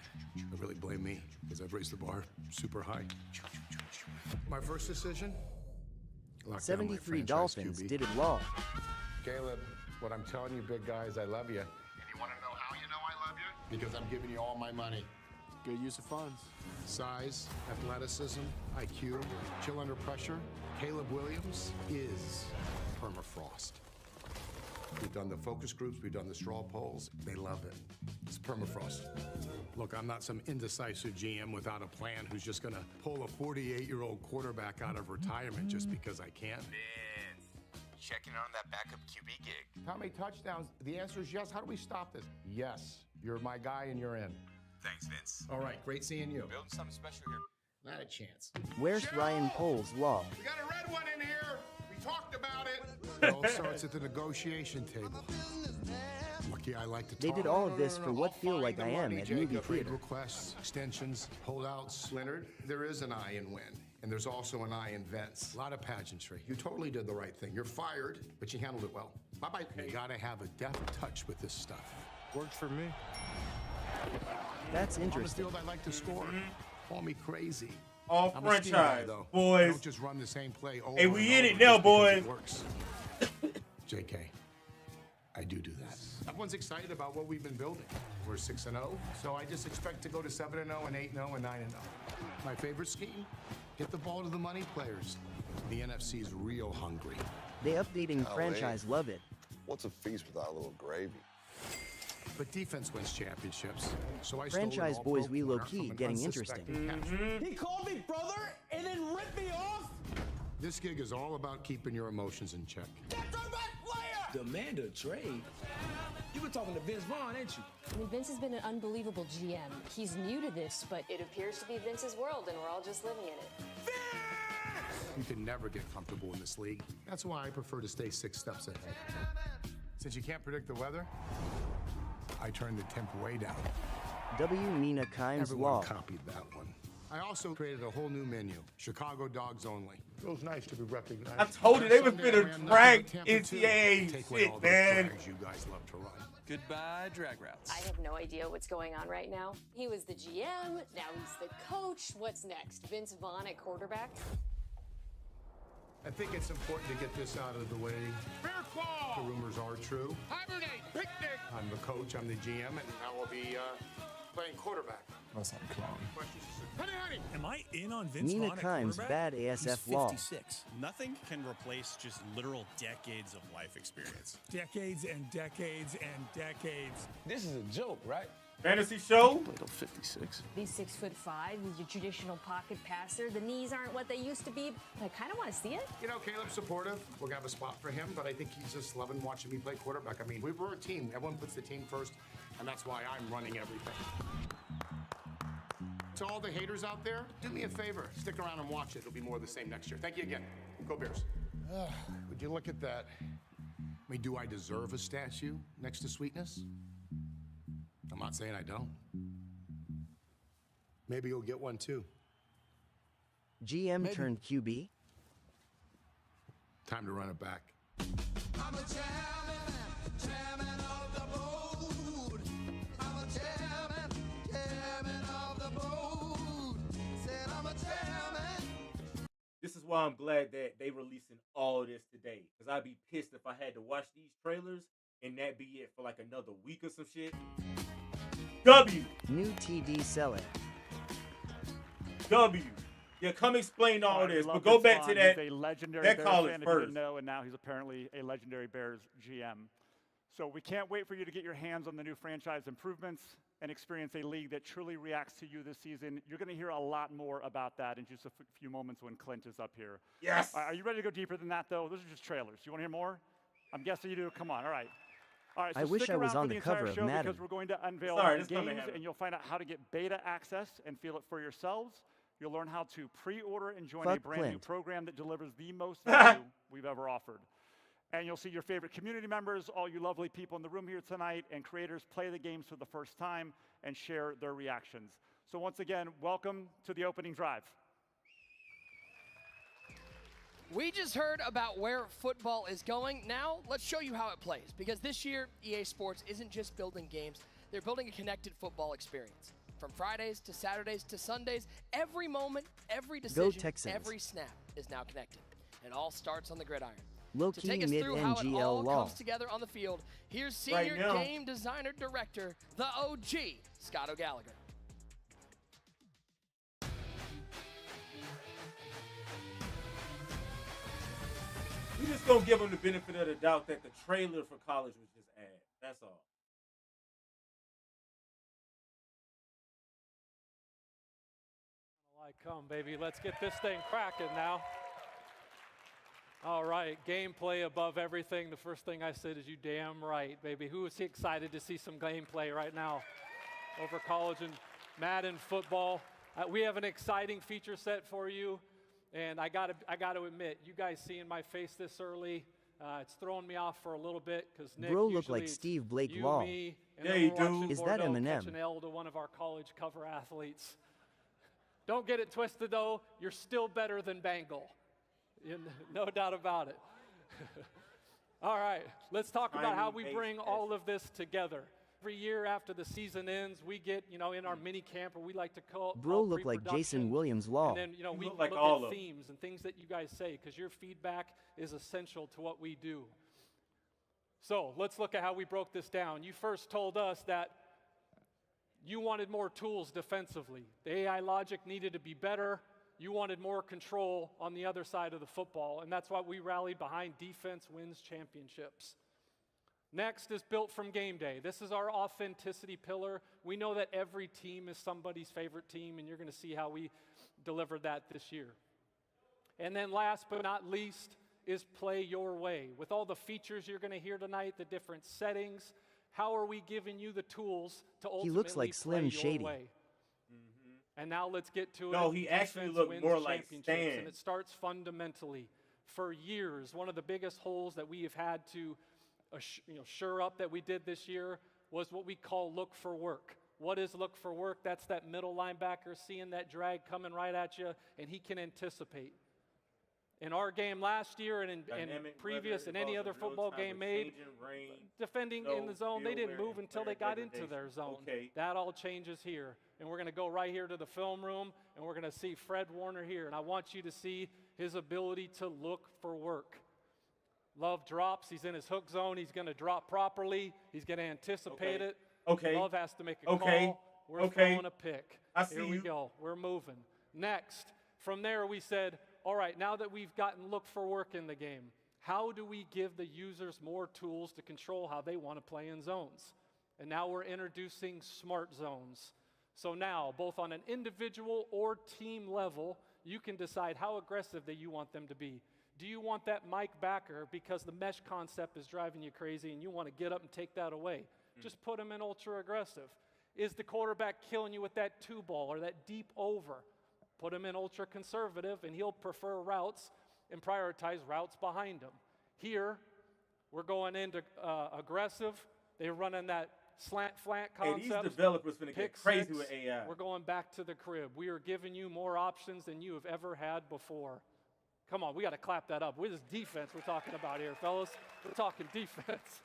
But really blame me, because I've raised the bar super high. My first decision? Lock down my
73
franchise
Dolphins
QB.
did it law.
Caleb, what I'm telling you, big guys, I love you. And you want to know how you know I love you? Because I'm giving you all my money. Good use of funds. Size, athleticism, IQ, chill under pressure. Caleb Williams is permafrost. We've done the focus groups, we've done the straw polls. They love it. It's permafrost. Look, I'm not some indecisive GM without a plan who's just gonna pull a 48-year-old quarterback out of retirement just because I can.
Checking on that backup QB gig.
How many touchdowns? The answer is yes. How do we stop this? Yes. You're my guy and you're in.
Thanks, Vince.
All right, great seeing you.
Building something special here.
Not a chance.
Where's Ryan Poles law?
We got a red one in here. We talked about it. It all starts at the negotiation table. Lucky I like to
They
talk.
did all of this for what
I'll
feel
find
like
the
I am
money,
at movie
Jacob. Trade
theater.
requests, extensions, holdouts. Leonard, there is an I in win. And there's also an I in Vince. A lot of pageantry. You totally did the right thing. You're fired, but you handled it well. Bye-bye. You gotta have a deft touch with this stuff. Works for me.
That's
On the
interesting.
field, I like to score. Call me crazy.
All
I'm a scheme guy,
franchise,
though. I
boys.
don't just run the same play over
Hey, we
and
in
over
it now,
just because
boys.
it works. JK, I do that. Everyone's excited about what we've been building. We're 6-0, so I just expect to go to 7-0 and 8-0 and 9-0. My favorite scheme? Get the ball to the money players. The NFC's real hungry.
They updating franchise love it.
What's a feast without a little gravy?
But defense wins championships. So I
Franchise
stole an
boys, we
all-pro
low-key
corner from an
getting
unsuspecting
interesting.
catch.
He called me brother and then ripped me off?
This gig is all about keeping your emotions in check.
That's our best player!
Demand a trade? You been talking to Vince Vaughn, ain't you?
I mean, Vince has been an unbelievable GM. He's new to this, but it appears to be Vince's world, and we're all just living in it.
You can never get comfortable in this league. That's why I prefer to stay 6 steps ahead. Since you can't predict the weather, I turned the temp way down.
W. Mina Kimes
Everyone
law.
copied that one. I also created a whole new menu, Chicago Dogs Only. Feels nice to be recognized.
I told you they was
Sunday, I
finna
ran
drag
nothing but Tampa, too.
NCAA
Take away
shit,
all those
man.
drags you guys love to run.
Goodbye, drag routes.
I have no idea what's going on right now. He was the GM, now he's the coach. What's next? Vince Vaughn at quarterback?
I think it's important to get this out of the way. Fair ball. The rumors are true.
Hibernate, picnic.
I'm the coach, I'm the GM, and I will be playing quarterback.
That's not clown.
Honey.
Am I in on Vince
Nina
Vaughn at
Kimes'
quarterback?
bad ASF
He's
law.
56.
Nothing can replace just literal decades of life experience.
Decades and decades and decades.
This is a joke, right?
Fantasy show.
Played on 56.
He's 6'5". He's your traditional pocket passer. The knees aren't what they used to be. But I kind of want to see it.
You know, Caleb's supportive. We're going to have a spot for him, but I think he's just loving watching me play quarterback. I mean, we're a team. Everyone puts the team first, and that's why I'm running everything. To all the haters out there, do me a favor. Stick around and watch it. It'll be more of the same next year. Thank you again. Go Bears. Would you look at that? I mean, do I deserve a statue next to Sweetness? I'm not saying I don't. Maybe you'll get one too.
GM turned QB.
Time to run it back.
I'm a chairman of the board. I'm a chairman of the board. Said I'm a chairman.
This is why I'm glad that they releasing all of this today. Because I'd be pissed if I had to watch these trailers and that be it for like another week or some shit. W.
New TD selling.
W. Yeah, come explain all
Right,
this.
we
But
love
go
Vince
back
Vaughn.
to that.
He's a legendary
that
Bears
college
fan, if you
first.
didn't know, and now he's apparently a legendary Bears GM. So we can't wait for you to get your hands on the new franchise improvements and experience a league that truly reacts to you this season. You're going to hear a lot more about that in just a few moments when Clint is up here.
Yes.
Are you ready to go deeper than that, though? Those are just trailers. You want to hear more? I'm guessing you do. Come on. All right. All right, so
I wish
stick
I was
around
on
for
the
entire
cover of
show
Madden.
because we're going to unveil
Sorry,
the
this coming
games,
happen.
and you'll find out how to get beta access and feel it for yourselves. You'll learn how to pre-order and join a
Fuck
brand new
Clint.
program that delivers the most value we've ever offered. And you'll see your favorite community members, all you lovely people in the room here tonight, and creators play the games for the first time and share their reactions. So once again, welcome to the opening drive.
We just heard about where football is going. Now, let's show you how it plays. Because this year, EA Sports isn't just building games, they're building a connected football experience. From Fridays to Saturdays to Sundays, every moment, every decision,
Texans.
every snap is now connected. It all starts on the gridiron.
Low-key
To take us through how it
mid-NGL
all
law.
comes together on the field, here's
Right
senior
now.
game designer director, the OG, Scott O'Gallagher.
We just gonna give them the benefit of the doubt that the trailer for college was just ads. That's all.
Like, come, baby, let's get this thing cracking now. All right, gameplay above everything. The first thing I said is you damn right, baby. Who is excited to see some gameplay right now over college and Madden football? We have an exciting feature set for you, and I gotta admit, you guys seeing my face this early, it's throwing me off for a little bit because Nick,
Bro look
usually
like Steve Blake
you,
Law.
me, and
Yeah,
then
you
we're
do.
watching
Is that
Bordeaux
Eminem?
catch an L to one of our college cover athletes. Don't get it twisted, though. You're still better than Bengal. No doubt about it. All right, let's talk about how we bring all of this together. Every year after the season ends, we get, in our mini camp, or we like to call
Bro look like Jason Williams Law.
And then, we
look like
look
all
at
of them.
themes and things that you guys say, because your feedback is essential to what we do. So let's look at how we broke this down. You first told us that you wanted more tools defensively. The AI logic needed to be better. You wanted more control on the other side of the football, and that's why we rallied behind defense wins championships. Next is built from game day. This is our authenticity pillar. We know that every team is somebody's favorite team, and you're going to see how we delivered that this year. And then last but not least is play your way. With all the features you're going to hear tonight, the different settings, how are we giving you the tools to ultimately
He looks like Slim
play
Shady.
your way? And now let's get to it.
No, he actually
Defense
looked
wins
more like
championships,
Stan.
And it starts fundamentally. For years, one of the biggest holes that we have had to shore up that we did this year was what we call look for work. What is look for work? That's that middle linebacker seeing that drag coming right at you, and he can anticipate. In our game last year and in previous and any other football game made, defending in the zone, they didn't move until they got into their zone.
Okay.
That all changes here. And we're going to go right here to the film room, and we're going to see Fred Warner here. And I want you to see his ability to look for work. Love drops. He's in his hook zone. He's going to drop properly. He's going to anticipate it.
Okay.
Love has to make a call. We're throwing a pick. Here we go. We're moving. Next, from there we said, all right, now that we've gotten look for work in the game, how do we give the users more tools to control how they want to play in zones? And now we're introducing smart zones. So now, both on an individual or team level, you can decide how aggressive that you want them to be. Do you want that Mike backer because the mesh concept is driving you crazy and you want to get up and take that away? Just put him in ultra aggressive. Is the quarterback killing you with that two ball or that deep over? Put him in ultra conservative, and he'll prefer routes and prioritize routes behind him. Here, we're going into aggressive. They're running that slant concept.
Hey, these developers finna get crazy with AI.
We're going back to the crib. We are giving you more options than you have ever had before. Come on, we got to clap that up. This is defense we're talking about here, fellas. We're talking defense.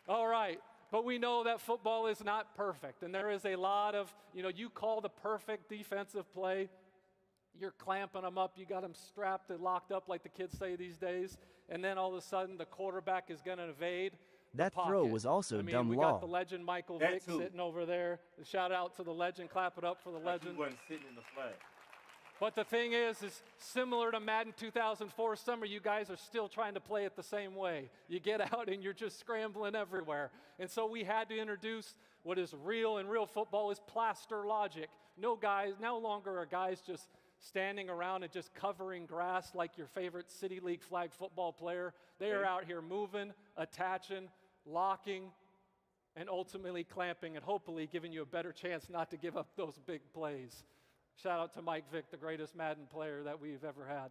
All right. But we know that football is not perfect, and there is a lot of, you call the perfect defensive play, you're clamping them up, you got them strapped and locked up like the kids say these days, and then all of a sudden the quarterback is going to evade.
That throw was also dumb
we
law.
got the legend Michael Vick sitting over there. Shout out to the legend, clap it up for the legend.
He wasn't sitting in the flag.
But the thing is similar to Madden 2004 summer, you guys are still trying to play it the same way. You get out and you're just scrambling everywhere. And so we had to introduce what is real, and real football is plaster logic. No longer are guys just standing around and just covering grass like your favorite City League flag football player. They are out here moving, attaching, locking, and ultimately clamping, and hopefully giving you a better chance not to give up those big plays. Shout out to Mike Vick, the greatest Madden player that we've ever had.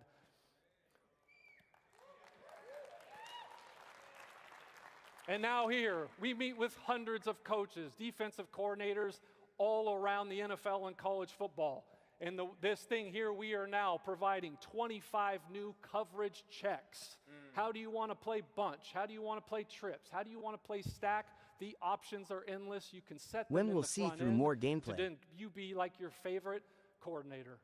And now here, we meet with hundreds of coaches, defensive coordinators all around the NFL and college football. And this thing here, we are now providing 25 new coverage checks. How do you want to play bunch? How do you want to play trips? How do you want to play stack? The options are endless. You can set them
When we'll see through more gameplay.
Then you be like your favorite coordinator.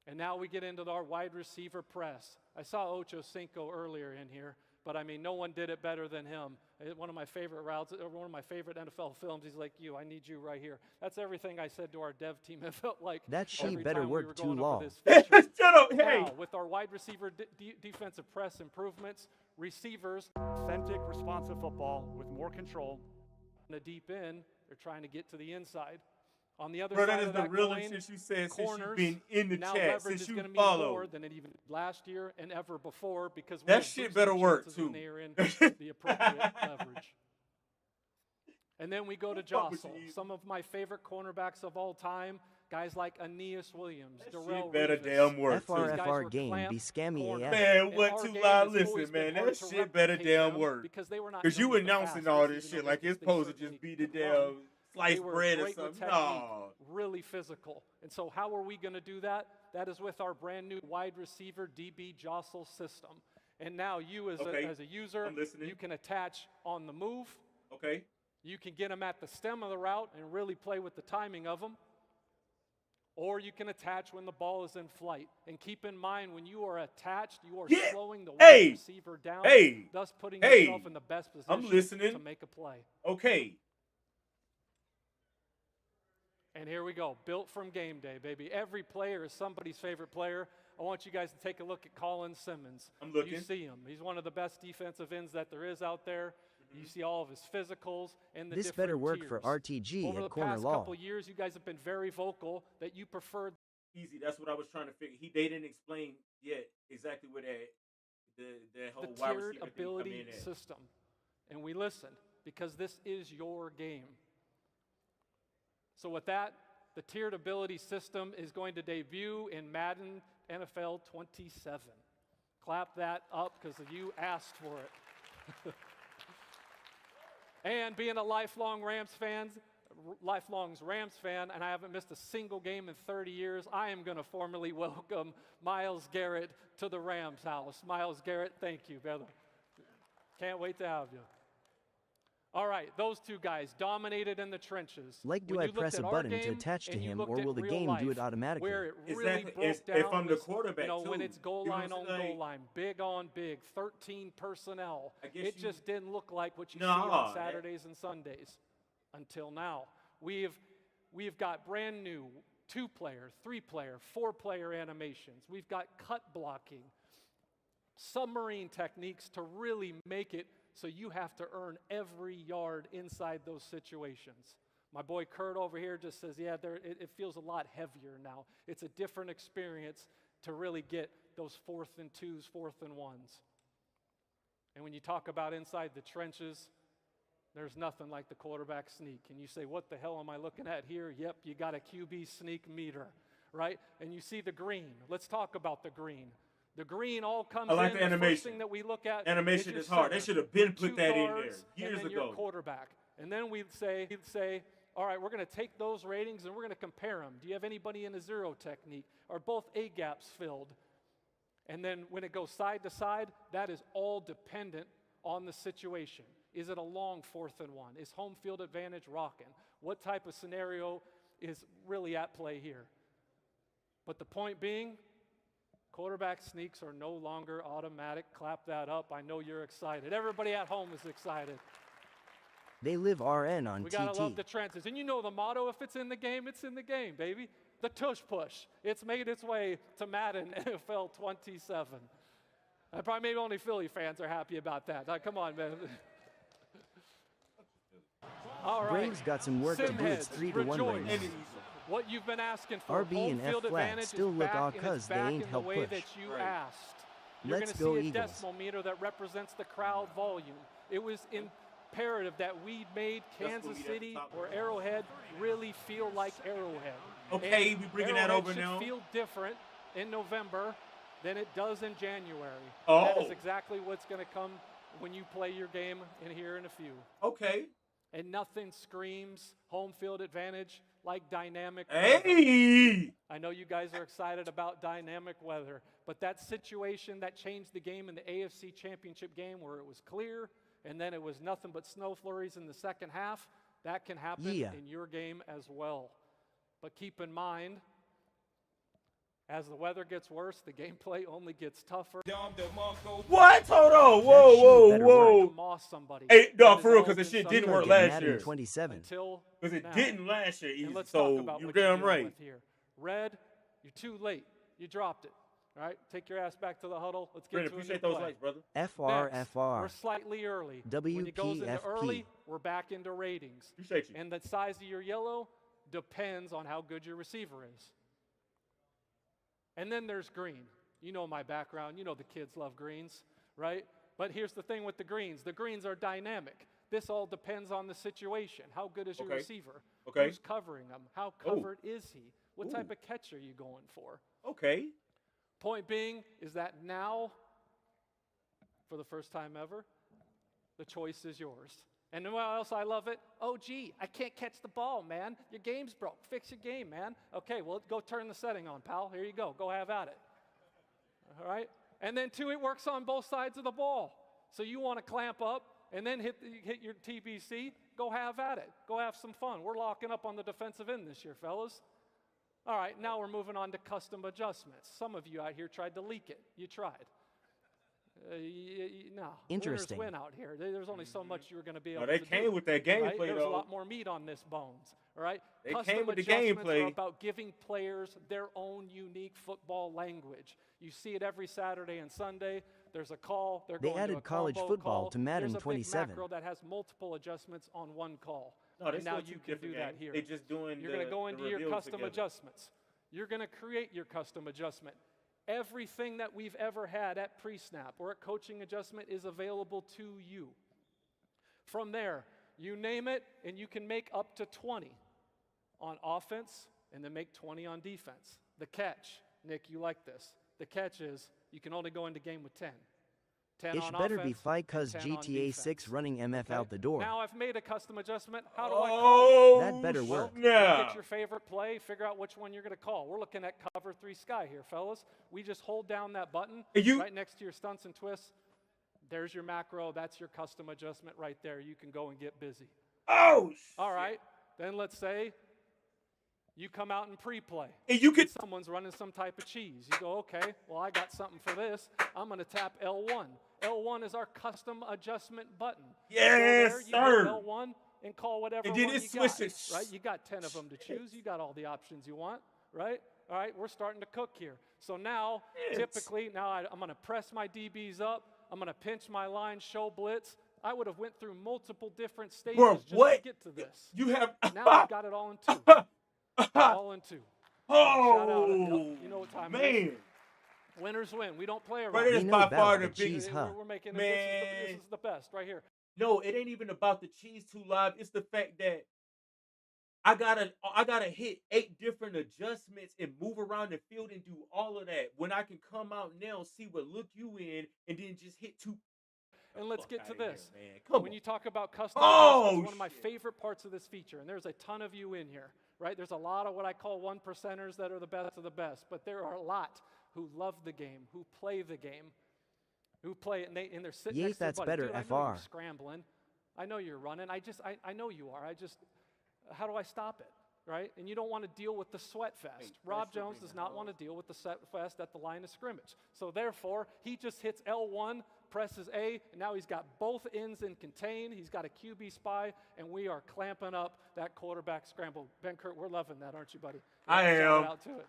And now we get into our wide receiver press. I saw Ocho Cinco earlier in here, but no one did it better than him. One of my favorite routes, or one of my favorite NFL films, he's like, I need you right here. That's everything I said to our dev team. It felt like
that she better work too long.
Shut up, hey!
Now, with our wide receiver defensive press improvements, receivers,
authentic, responsive football with more control.
In the deep end, they're trying to get to the inside. On the other
Bro,
side
that is
of
the
that
realest
coin,
shit you said since
corners,
you've been in the
now
chat,
leverage
since
is
you
going to be
follow.
more than it even last year and ever before, because we
that
have
shit
boosted
better work
chances
too.
when they are in the appropriate leverage. And then we go to jostle. Some of my favorite cornerbacks of all time, guys like Aeneas Williams, Darrell
better
Revis.
damn work.
FRFR game be scammy AF.
Man, what too loud? Listen, man, that shit better damn work. Because you announcing all this shit like it's supposed to just be the damn sliced bread or something. No.
Really physical. And so how are we going to do that? That is with our brand new wide receiver DB jostle system. And now you as a user, you can attach on the move.
Okay.
You can get them at the stem of the route and really play with the timing of them. Or you can attach when the ball is in flight. And keep in mind, when you are attached, you are slowing the wide receiver down, thus putting yourself in the best position to make a play.
Okay.
And here we go, built from game day, baby. Every player is somebody's favorite player. I want you guys to take a look at Colin Simmons.
I'm looking.
You see him. He's one of the best defensive ends that there is out there. You see all of his physicals and the
This
different
better work
tiers.
for RTG
Over
at
the
corner
past
law.
couple of years, you guys have been very vocal that you prefer
Easy. That's what I was trying to figure. They didn't explain yet exactly where the whole
the
wide
tiered
receiver
ability
thing come in at.
system. And we listened because this is your game. So with that, the tiered ability system is going to debut in Madden NFL 27. Clap that up because you asked for it. And being a lifelong Rams fan, and I haven't missed a single game in 30 years, I am going to formally welcome Myles Garrett to the Rams house. Myles Garrett, thank you, brother. Can't wait to have you. All right, those two guys dominated in the trenches.
Like, do
When
I
you looked
press
at
a
our
button to
game
attach to
and you
him,
looked
or
at
will the
real
game do it
life,
automatically?
where it really
Exactly.
broke down
If I'm the
was,
quarterback,
when
too.
it's goal
You know
line
what
on
I'm saying?
goal line, big on big, 13 personnel,
I guess
it just didn't look like what you see
Nah,
on Saturdays and Sundays until now. We've got brand new 2-player, 3-player, 4-player animations. We've got cut blocking, submarine techniques to really make it so you have to earn every yard inside those situations. My boy Kurt over here just says, yeah, it feels a lot heavier now. It's a different experience to really get those 4th and 2s, 4th and 1s. And when you talk about inside the trenches, there's nothing like the quarterback sneak. And you say, what the hell am I looking at here? Yep, you got a QB sneak meter, right? And you see the green. Let's talk about the green. The green all comes
I like
in.
the animation.
First thing that we look at
Animation
is
is hard.
center.
They should have been put
2
that in there
guards,
years
and then
ago.
your quarterback. And then we'd say, all right, we're going to take those ratings and we're going to compare them. Do you have anybody in a zero technique? Are both A gaps filled? And then when it goes side to side, that is all dependent on the situation. Is it a long 4th and 1? Is home field advantage rocking? What type of scenario is really at play here? But the point being, quarterback sneaks are no longer automatic. Clap that up. I know you're excited. Everybody at home is excited.
They live RN on
We got to
TT.
love the trenches. And you know the motto, if it's in the game, it's in the game, baby. The tush push. It's made its way to Madden NFL 27. Probably maybe only Philly fans are happy about that. Come on, man. All right.
Braves got some work to do. It's 3-1 right now.
What you've been asking for.
RB
Home
and
field
F flat
advantage
still
is
look
back,
all
and it's
cuz they
back
ain't
in the
help
way
push.
that you asked. You're
Let's
going
go
to see a
Eagles.
decimal meter that represents the crowd volume. It was imperative that we made Kansas City or Arrowhead really feel like Arrowhead.
Okay,
And
we bringing that over
Arrowhead
now.
should feel different in November than it does in January.
Oh.
That is exactly what's going to come when you play your game in here in a few.
Okay.
And nothing screams home field advantage like dynamic
Hey!
weather. I know you guys are excited about dynamic weather, but that situation that changed the game in the AFC Championship game where it was clear and then it was nothing but snow flurries in the second half, that can happen in your game as well. But keep in mind, as the weather gets worse, the gameplay only gets tougher.
What? Hold on. Whoa.
Moss somebody.
Hey, no,
That
for
is
real,
all
because the
been
shit
something
didn't work
Madden
last year.
27.
Until
Because it
now.
didn't last year
And
either.
let's
So
talk about
you're
what you're
damn
dealing
right.
with here. Red, you're too late. You dropped it. All right, take your ass back to the huddle. Let's get
Brandon,
to a new
appreciate those
play.
likes, brother.
Next,
FR.
we're slightly early. When it goes into
WPFP.
early, we're back into ratings.
Appreciate you.
And the size of your yellow depends on how good your receiver is. And then there's green. You know my background. You know the kids love greens, right? But here's the thing with the greens. The greens are dynamic. This all depends on the situation. How good is your receiver?
Okay.
Who's covering him? How covered is he? What type of catch are you going for?
Okay.
Point being is that now, for the first time ever, the choice is yours. And you know what else I love it? Oh, gee, I can't catch the ball, man. Your game's broke. Fix your game, man. Okay, well, go turn the setting on, pal. Here you go. Go have at it. All right? And then, two, it works on both sides of the ball. So you want to clamp up and then hit your TBC, go have at it. Go have some fun. We're locking up on the defensive end this year, fellas. All right, now we're moving on to custom adjustments. Some of you out here tried to leak it. You tried. No.
Interesting.
Winners win out here. There's only so much you were going to be able
They
to do.
came with that gameplay,
right? There's
though.
a lot more meat on this bones. All right?
They
Custom
came with the
adjustments
gameplay.
are about giving players their own unique football language. You see it every Saturday and Sunday. There's a call. They're
They
going
added
to a
college
combo
football
call.
to Madden
There's a
27.
big macro that has multiple adjustments on one call.
No, they
and now
still
you
two
can do
different
that
games.
here.
They just doing
You're going to go
the
into your
reveals
custom
together.
adjustments. You're going to create your custom adjustment. Everything that we've ever had at pre-snap or at coaching adjustment is available to you. From there, you name it, and you can make up to 20 on offense and then make 20 on defense. The catch, Nick, you like this. The catch is you can only go into game with 10. 10
It
on
better be
offense,
fine
and
cause
10 on
GTA
defense.
6 running MF
Okay?
out the door.
Now I've made a custom adjustment. How do I call it?
That better work.
Look at your favorite play, figure out which one you're going to call. We're looking at cover 3 sky here, fellas. We just hold down that button right next to your stunts and twists. There's your macro. That's your custom adjustment right there. You can go and get busy.
Oh,
all right. Then let's say you come out and pre-play.
And you could.
Someone's running some type of cheese. You go, okay, well, I got something for this. I'm going to tap L1. L1 is our custom adjustment button.
Yes,
you
sir.
hit L1 and call whatever
And then
one
it
you got,
switches.
right? You got 10 of them to choose. You got all the options you want, right? All right, we're starting to cook here. So now, typically, I'm going to press my DBs up. I'm going to pinch my line, show blitz. I would have went through multiple different stages just to get to this.
You have
now I've got it all in 2. All in 2. Shout out. Yep, you know what time it is. Winners win. We don't play around.
But it is by far the biggest.
We're making it. This is the best right here.
No, it ain't even about the cheese too live. It's the fact that I gotta hit 8 different adjustments and move around the field and do all of that. When I can come out now, see what look you in, and then just hit 2.
And let's get to this.
Here,
when you talk about custom adjustments, one of my favorite parts of this feature, and there's a ton of you in here, right? There's a lot of what I call 1%ers that are the best of the best, but there are a lot who love the game, who play the game, who play it, and they're sitting next to their
that's
buddy.
better,
Dude, I know
FR.
you're scrambling. I know you're running. I know you are. How do I stop it, right? And you don't want to deal with the sweat fest. Rob Jones does not want to deal with the sweat fest at the line of scrimmage. So therefore, he just hits L1, presses A, and now he's got both ends in contain. He's got a QB spy, and we are clamping up that quarterback scramble. Ben Kurt, we're loving that, aren't you, buddy?
I am.
Shout out to it.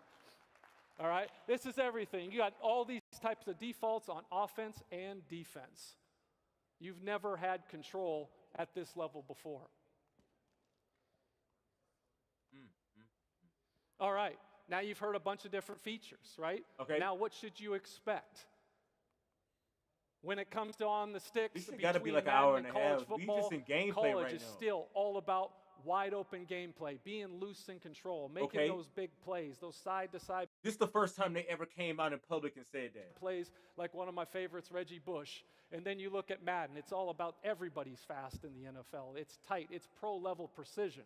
All right, this is everything. You got all these types of defaults on offense and defense. You've never had control at this level before. All right, now you've heard a bunch of different features, right?
Okay.
Now what should you expect? When it comes to on the sticks,
This got to be like an
Madden
hour and a
college
half. We
football,
just in gameplay
college
right
is
now.
still all about wide open gameplay, being loose in control, making those big plays, those side-to-side
This is the first time they ever came out in public and said that.
plays like one of my favorites, Reggie Bush. And then you look at Madden, it's all about everybody's fast in the NFL. It's tight, it's pro-level precision.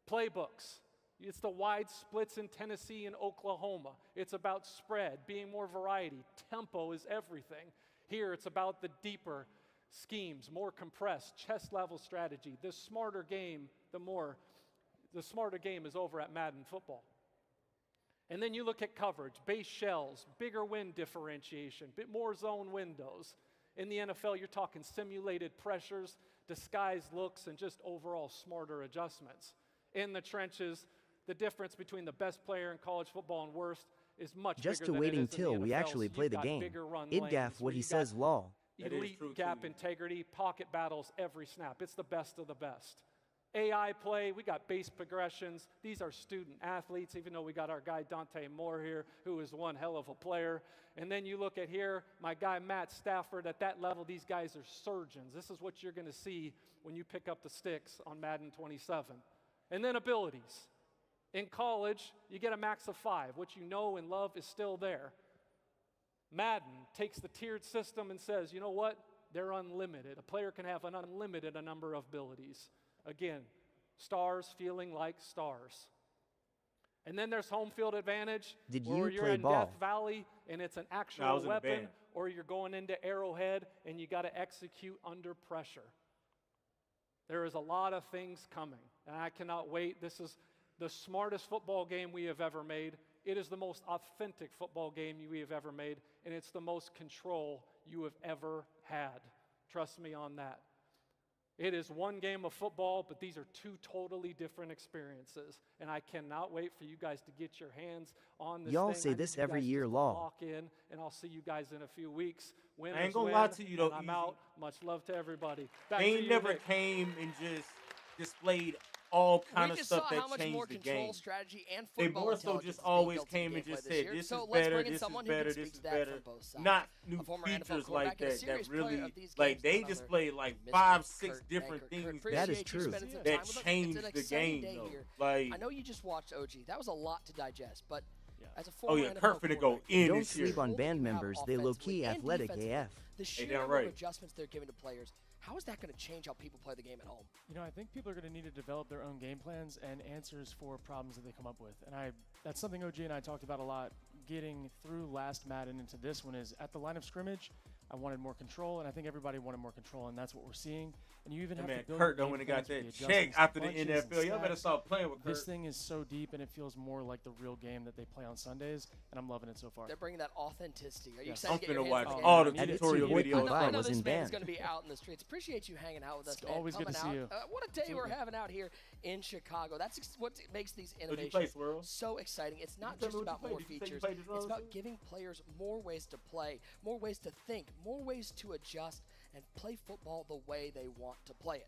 Playbooks. It's the wide splits in Tennessee and Oklahoma. It's about spread, being more variety. Tempo is everything. Here, it's about the deeper schemes, more compressed, chest-level strategy. The smarter game is over at Madden football. And then you look at coverage, base shells, bigger wind differentiation, bit more zone windows. In the NFL, you're talking simulated pressures, disguised looks, and just overall smarter adjustments. In the trenches, the difference between the best player in college football and worst is much
Just
bigger
to
than
waiting
it is in
till
the
we
NFL,
actually
so
play
you've
the
got
game.
bigger run
It
lanes,
gaff
where
what he
you've
says
got
law.
elite gap integrity, pocket battles every snap. It's the best of the best. AI play, we got base progressions. These are student athletes, even though we got our guy Dante Moore here, who is one hell of a player. And then you look at here, my guy Matt Stafford, at that level, these guys are surgeons. This is what you're going to see when you pick up the sticks on Madden 27. And then abilities. In college, you get a max of 5. What you know and love is still there. Madden takes the tiered system and says, you know what? They're unlimited. A player can have an unlimited number of abilities. Again, stars feeling like stars. And then there's home field advantage.
Did
where
you
you're
play
in
ball?
Death Valley and it's an
No, I
actual
was in the
weapon,
band.
or you're going into Arrowhead and you got to execute under pressure. There is a lot of things coming, and I cannot wait. This is the smartest football game we have ever made. It is the most authentic football game we have ever made, and it's the most control you have ever had. Trust me on that. It is one game of football, but these are 2 totally different experiences, and I cannot wait for you guys to get your hands on this
Y'all
thing.
say
I need
this
you
every
guys
year
just to
long.
Lock in, and I'll see you guys in a few weeks. Winners
I ain't gonna
win,
lie to you, though,
and I'm
Easy.
out. Much love to everybody. Back
They
to
ain't
you,
never
Nick.
came and just displayed all kind
We
of
just
stuff
saw how
that
much
changed
more
the
control,
game.
strategy, and
They
football
more so
intelligence
just
is being
always
built into
came and
gameplay
just
this
said,
year.
this
So
is
let's
better,
bring in
this is
someone who
better,
can
this
speak
is
to that
better.
from both sides.
Not
A
new
former NFL
features
quarterback
like
and a
that
serious
that really,
player of these
like
games,
they
none other
displayed like
than Mr.
5, 6
Kurt
different
Kurt,
things
That is
appreciate you
true.
spending some
that
time with us. It's
changed
an
the
exciting
game
day
though.
here.
Like,
I know you just watched OG. That was a lot to digest, but as a
oh
former
yeah,
NFL
Kurt finna go
quarterback,
in
Don't
this year.
sleep on band members. They low-key
offensively and
athletic
defensively,
AF.
the sheer
damn
number
right.
of adjustments they're giving to players, how is that going to change how people play the game at home?
You know, I think people are going to need to develop their own game plans and answers for problems that they come up with. And that's something OG and I talked about a lot. Getting through last Madden into this one is at the line of scrimmage, I wanted more control, and I think everybody wanted more control, and that's what we're seeing. And you even have to build
Kurt
your
done when
game
he got
plans with
that
the
check
adjustments,
after the
bunches, and
NFL. Y'all better
snaps.
stop playing with Kurt.
This thing is so deep, and it feels more like the real game that they play on Sundays, and I'm loving it so far.
They're bringing that authenticity. Are you
Yes.
excited
I'm
to get your
finna
hands
watch
on
all
game?
the tutorial videos.
I know
was
this
in
man is
band.
going to be out in the streets. Appreciate you hanging out with us,
It's
man.
always good to
coming
see
out.
you.
What a day we're
Absolutely.
having out here in Chicago. That's what makes these
Did you play
innovations
Swirl?
so exciting. It's not
tell
just
me what
about
you
more
played? Did you say you
features.
played the drums
It's about
too?
giving players more ways to play, more ways to think, more ways to adjust, and play football the way they want to play it.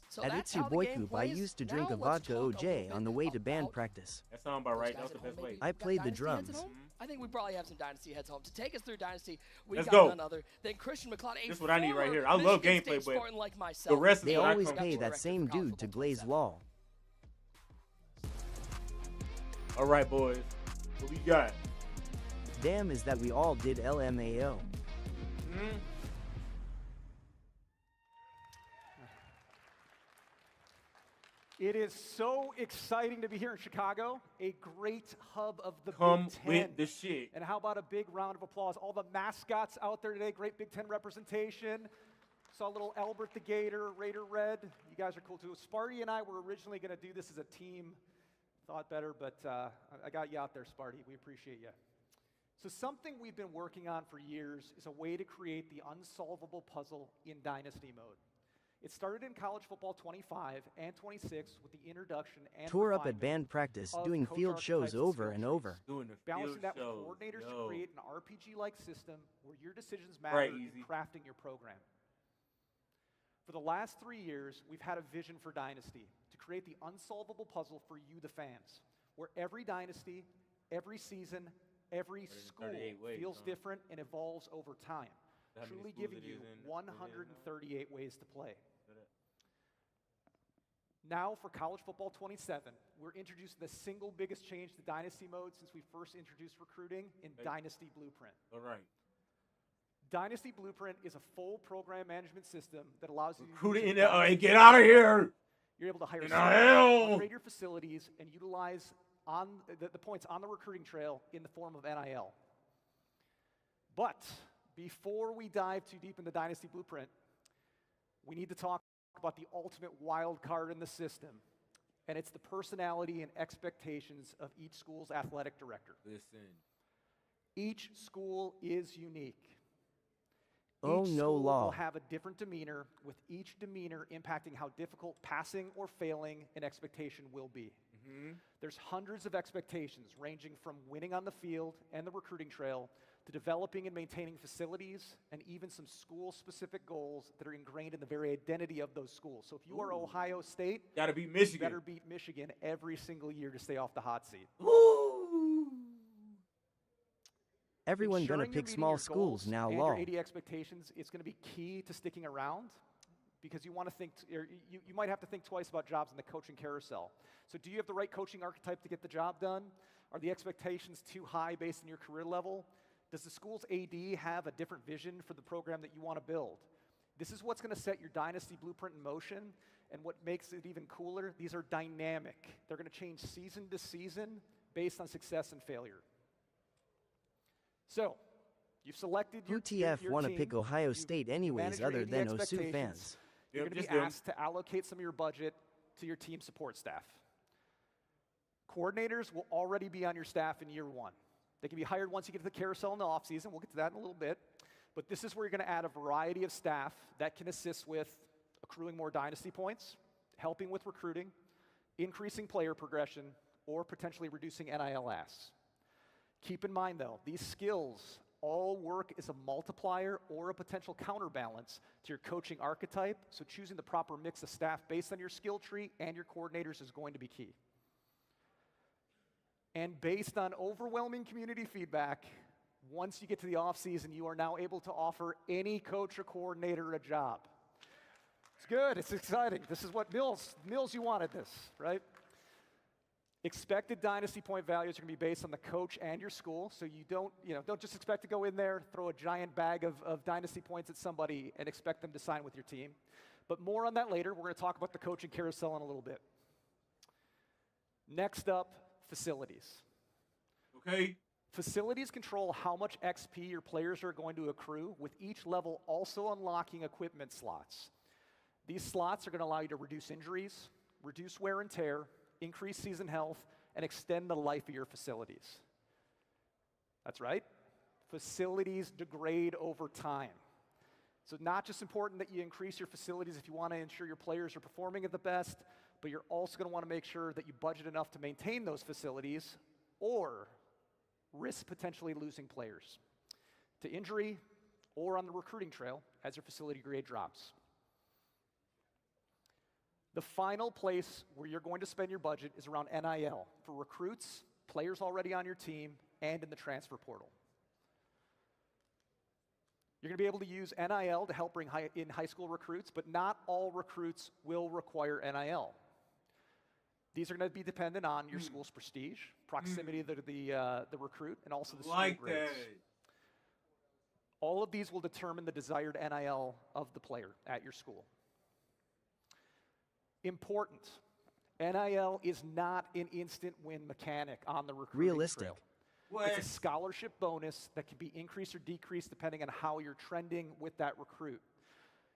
So
At
that's
Itsu
how the
Boy
game
Coop, I
plays.
used to
Now
drink a
let's
vodka
talk a
OJ
little
on the
bit
way to band
about
practice.
That sound about
those
right.
guys
That's
at
the
home,
best way.
maybe.
I
We've got
played the
Dynasty heads at
drums.
home. I think we probably have some Dynasty heads home. To take us through Dynasty, we
Let's
got
go.
none other than Christian McLeod, a
This is what I need right
former
here. I love
Michigan
gameplay,
State
but
Spartan like myself.
the rest of
They
it I
always
come
pay
to.
that same dude to glaze wall.
All right, boys. What we got?
Damn, is that we all did LMAO.
Hmm?
It is so exciting to be here in Chicago, a great hub of the
Come
Big Ten.
with the shit.
And how about a big round of applause? All the mascots out there today, great Big Ten representation. Saw little Albert the Gator, Raider Red. You guys are cool too. Sparty and I were originally going to do this as a team. Thought better, but I got you out there, Sparty. We appreciate you. So something we've been working on for years is a way to create the unsolvable puzzle in Dynasty mode. It started in College Football 25 and 26 with the introduction and
Tour up at
refinement
band practice,
of
doing
coach
field
archetypes
shows
and
over
skill
and
trees.
over.
Doing the
Balancing
field
that with
shows,
coordinators to
yo.
create an RPG-like system where your decisions matter
Right,
in
easy.
crafting your program. For the last 3 years, we've had a vision for Dynasty to create the unsolvable puzzle for you, the fans, where every Dynasty, every season, every school
138 ways,
feels
huh?
different and evolves over time,
How many
truly
schools
giving
it
you
is in-
138 ways to play. Now for College Football 27, we're introducing the single biggest change to Dynasty mode since we first introduced recruiting in Dynasty Blueprint.
All right.
Dynasty Blueprint is a full program management system that allows you to
Recruit it
use
in
your
there. All right,
Dynasty
get out of here.
You're able to hire
Get
staff,
out.
upgrade your facilities, and utilize on the points on the recruiting trail in the form of NIL. But before we dive too deep into Dynasty Blueprint, we need to talk about the ultimate wild card in the system, and it's the personality and expectations of each school's athletic director.
Listen.
Each school is unique.
Oh,
Each
no
school
law.
will have a different demeanor, with each demeanor impacting how difficult passing or failing an expectation will be.
Mm-hmm.
There's hundreds of expectations ranging from winning on the field and the recruiting trail to developing and maintaining facilities and even some school-specific goals that are ingrained in the very identity of those schools. So if you are
Ooh.
Ohio State,
Gotta beat Michigan.
you better beat Michigan every single year to stay off the hot seat.
Everyone gonna
Ensuring you're
pick
meeting
small
your
schools
goals
now,
and
law.
your 80 expectations is going to be key to sticking around, because you want to think, or you might have to think twice about jobs in the coaching carousel. So do you have the right coaching archetype to get the job done? Are the expectations too high based on your career level? Does the school's AD have a different vision for the program that you want to build? This is what's going to set your Dynasty Blueprint in motion, and what makes it even cooler, these are dynamic. They're going to change season to season based on success and failure. So, you've selected your
UTF want to
team.
pick Ohio State anyways,
manage your
other
80
than OSU
expectations.
fans.
You're
Yep,
going to
just
be
them.
asked to allocate some of your budget to your team support staff. Coordinators will already be on your staff in year one. They can be hired once you get to the carousel in the offseason. We'll get to that in a little bit. But this is where you're going to add a variety of staff that can assist with accruing more dynasty points, helping with recruiting, increasing player progression, or potentially reducing NIL asks. Keep in mind, though, these skills all work as a multiplier or a potential counterbalance to your coaching archetype, so choosing the proper mix of staff based on your skill tree and your coordinators is going to be key. And based on overwhelming community feedback, once you get to the offseason, you are now able to offer any coach or coordinator a job. It's good, it's exciting. This is what Mills, you wanted this, right? Expected dynasty point values are going to be based on the coach and your school, so you don't just expect to go in there, throw a giant bag of dynasty points at somebody and expect them to sign with your team. But more on that later. We're going to talk about the coaching carousel in a little bit. Next up, facilities.
Okay.
Facilities control how much XP your players are going to accrue, with each level also unlocking equipment slots. These slots are going to allow you to reduce injuries, reduce wear and tear, increase season health, and extend the life of your facilities. That's right. Facilities degrade over time. So not just important that you increase your facilities if you want to ensure your players are performing at the best, but you're also going to want to make sure that you budget enough to maintain those facilities or risk potentially losing players to injury or on the recruiting trail as your facility grade drops. The final place where you're going to spend your budget is around NIL for recruits, players already on your team, and in the transfer portal. You're going to be able to use NIL to help bring in high school recruits, but not all recruits will require NIL. These are going to be dependent on your school's prestige, proximity to the recruit, and also the school grades. All of these will determine the desired NIL of the player at your school. Important. NIL is not an instant win mechanic on the recruiting trail. It's a scholarship bonus that can be increased or decreased depending on how you're trending with that recruit.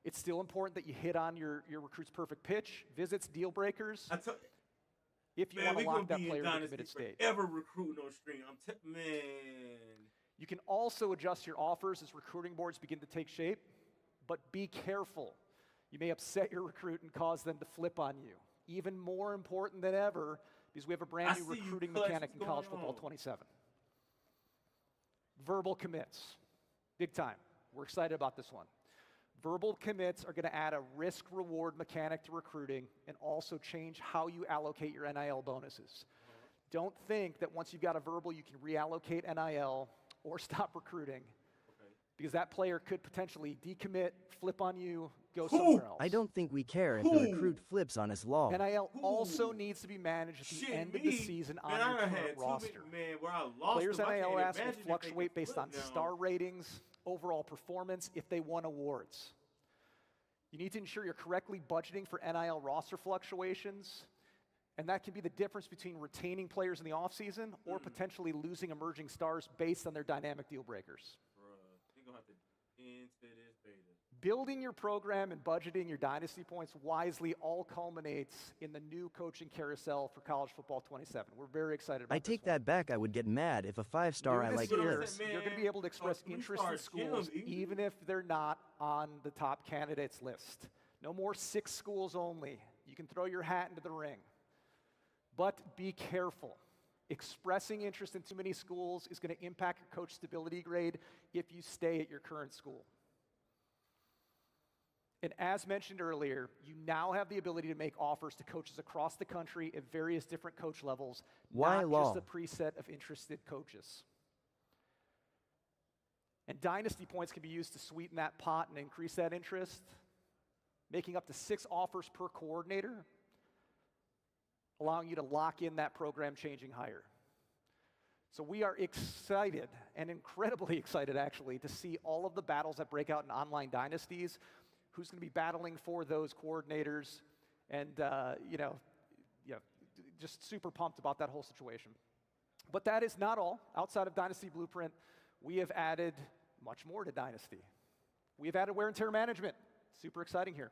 It's still important that you hit on your recruit's perfect pitch, visits, deal breakers. If you want to lock that player in a committed state.
Ever recruiting on string, man.
You can also adjust your offers as recruiting boards begin to take shape, but be careful. You may upset your recruit and cause them to flip on you. Even more important than ever, because we have a brand new recruiting mechanic in college football 27. Verbal commits. Big time. We're excited about this one. Verbal commits are going to add a risk-reward mechanic to recruiting and also change how you allocate your NIL bonuses. Don't think that once you've got a verbal, you can reallocate NIL or stop recruiting. Because that player could potentially decommit, flip on you, go somewhere else.
I don't think we care if the recruit flips on us long.
NIL also needs to be managed at the end of the season on your current roster. Players' NIL asks will fluctuate based on star ratings, overall performance, if they won awards. You need to ensure you're correctly budgeting for NIL roster fluctuations, and that can be the difference between retaining players in the offseason or potentially losing emerging stars based on their dynamic deal breakers. Building your program and budgeting your dynasty points wisely all culminates in the new coaching carousel for college football 27. We're very excited about
I take that back. I would get mad if a 5-star I like flips.
You're going to be able to express interest in schools even if they're not on the top candidates list. No more 6 schools only. You can throw your hat into the ring. But be careful. Expressing interest in too many schools is going to impact your coach stability grade if you stay at your current school. And as mentioned earlier, you now have the ability to make offers to coaches across the country at various different coach levels, not just a preset of interested coaches. And dynasty points can be used to sweeten that pot and increase that interest, making up to 6 offers per coordinator, allowing you to lock in that program changing hire. So we are excited, and incredibly excited actually, to see all of the battles that break out in online dynasties, who's going to be battling for those coordinators, and just super pumped about that whole situation. But that is not all. Outside of Dynasty Blueprint, we have added much more to Dynasty. We have added wear and tear management. Super exciting here.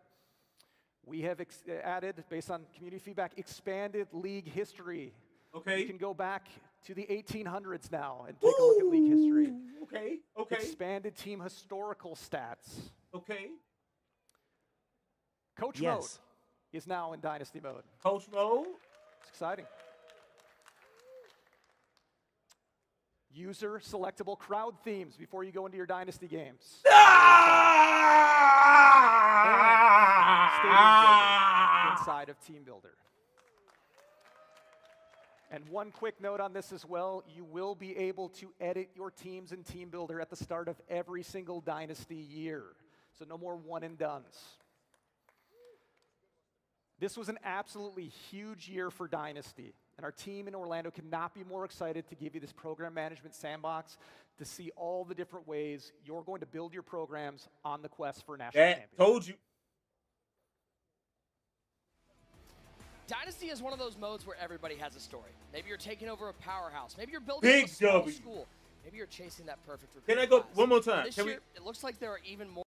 We have added, based on community feedback, expanded league history.
Okay.
You can go back to the 1800s now and take a look at league history.
Okay.
Expanded team historical stats.
Okay.
Coach mode is now in Dynasty mode.
Coach mode?
It's exciting. User selectable crowd themes before you go into your Dynasty games. Inside of Team Builder. And one quick note on this as well, you will be able to edit your teams in Team Builder at the start of every single Dynasty year. So no more one and dones. This was an absolutely huge year for Dynasty. And our team in Orlando could not be more excited to give you this program management sandbox to see all the different ways you're going to build your programs on the quest for a national championship.
Told you.
Dynasty is one of those modes where everybody has a story. Maybe you're taking over a powerhouse. Maybe you're building
Big
a small
W.
school. Maybe you're chasing that perfect recruit.
Can I go
class.
one more time?
This
Can
year, it looks like there are even more.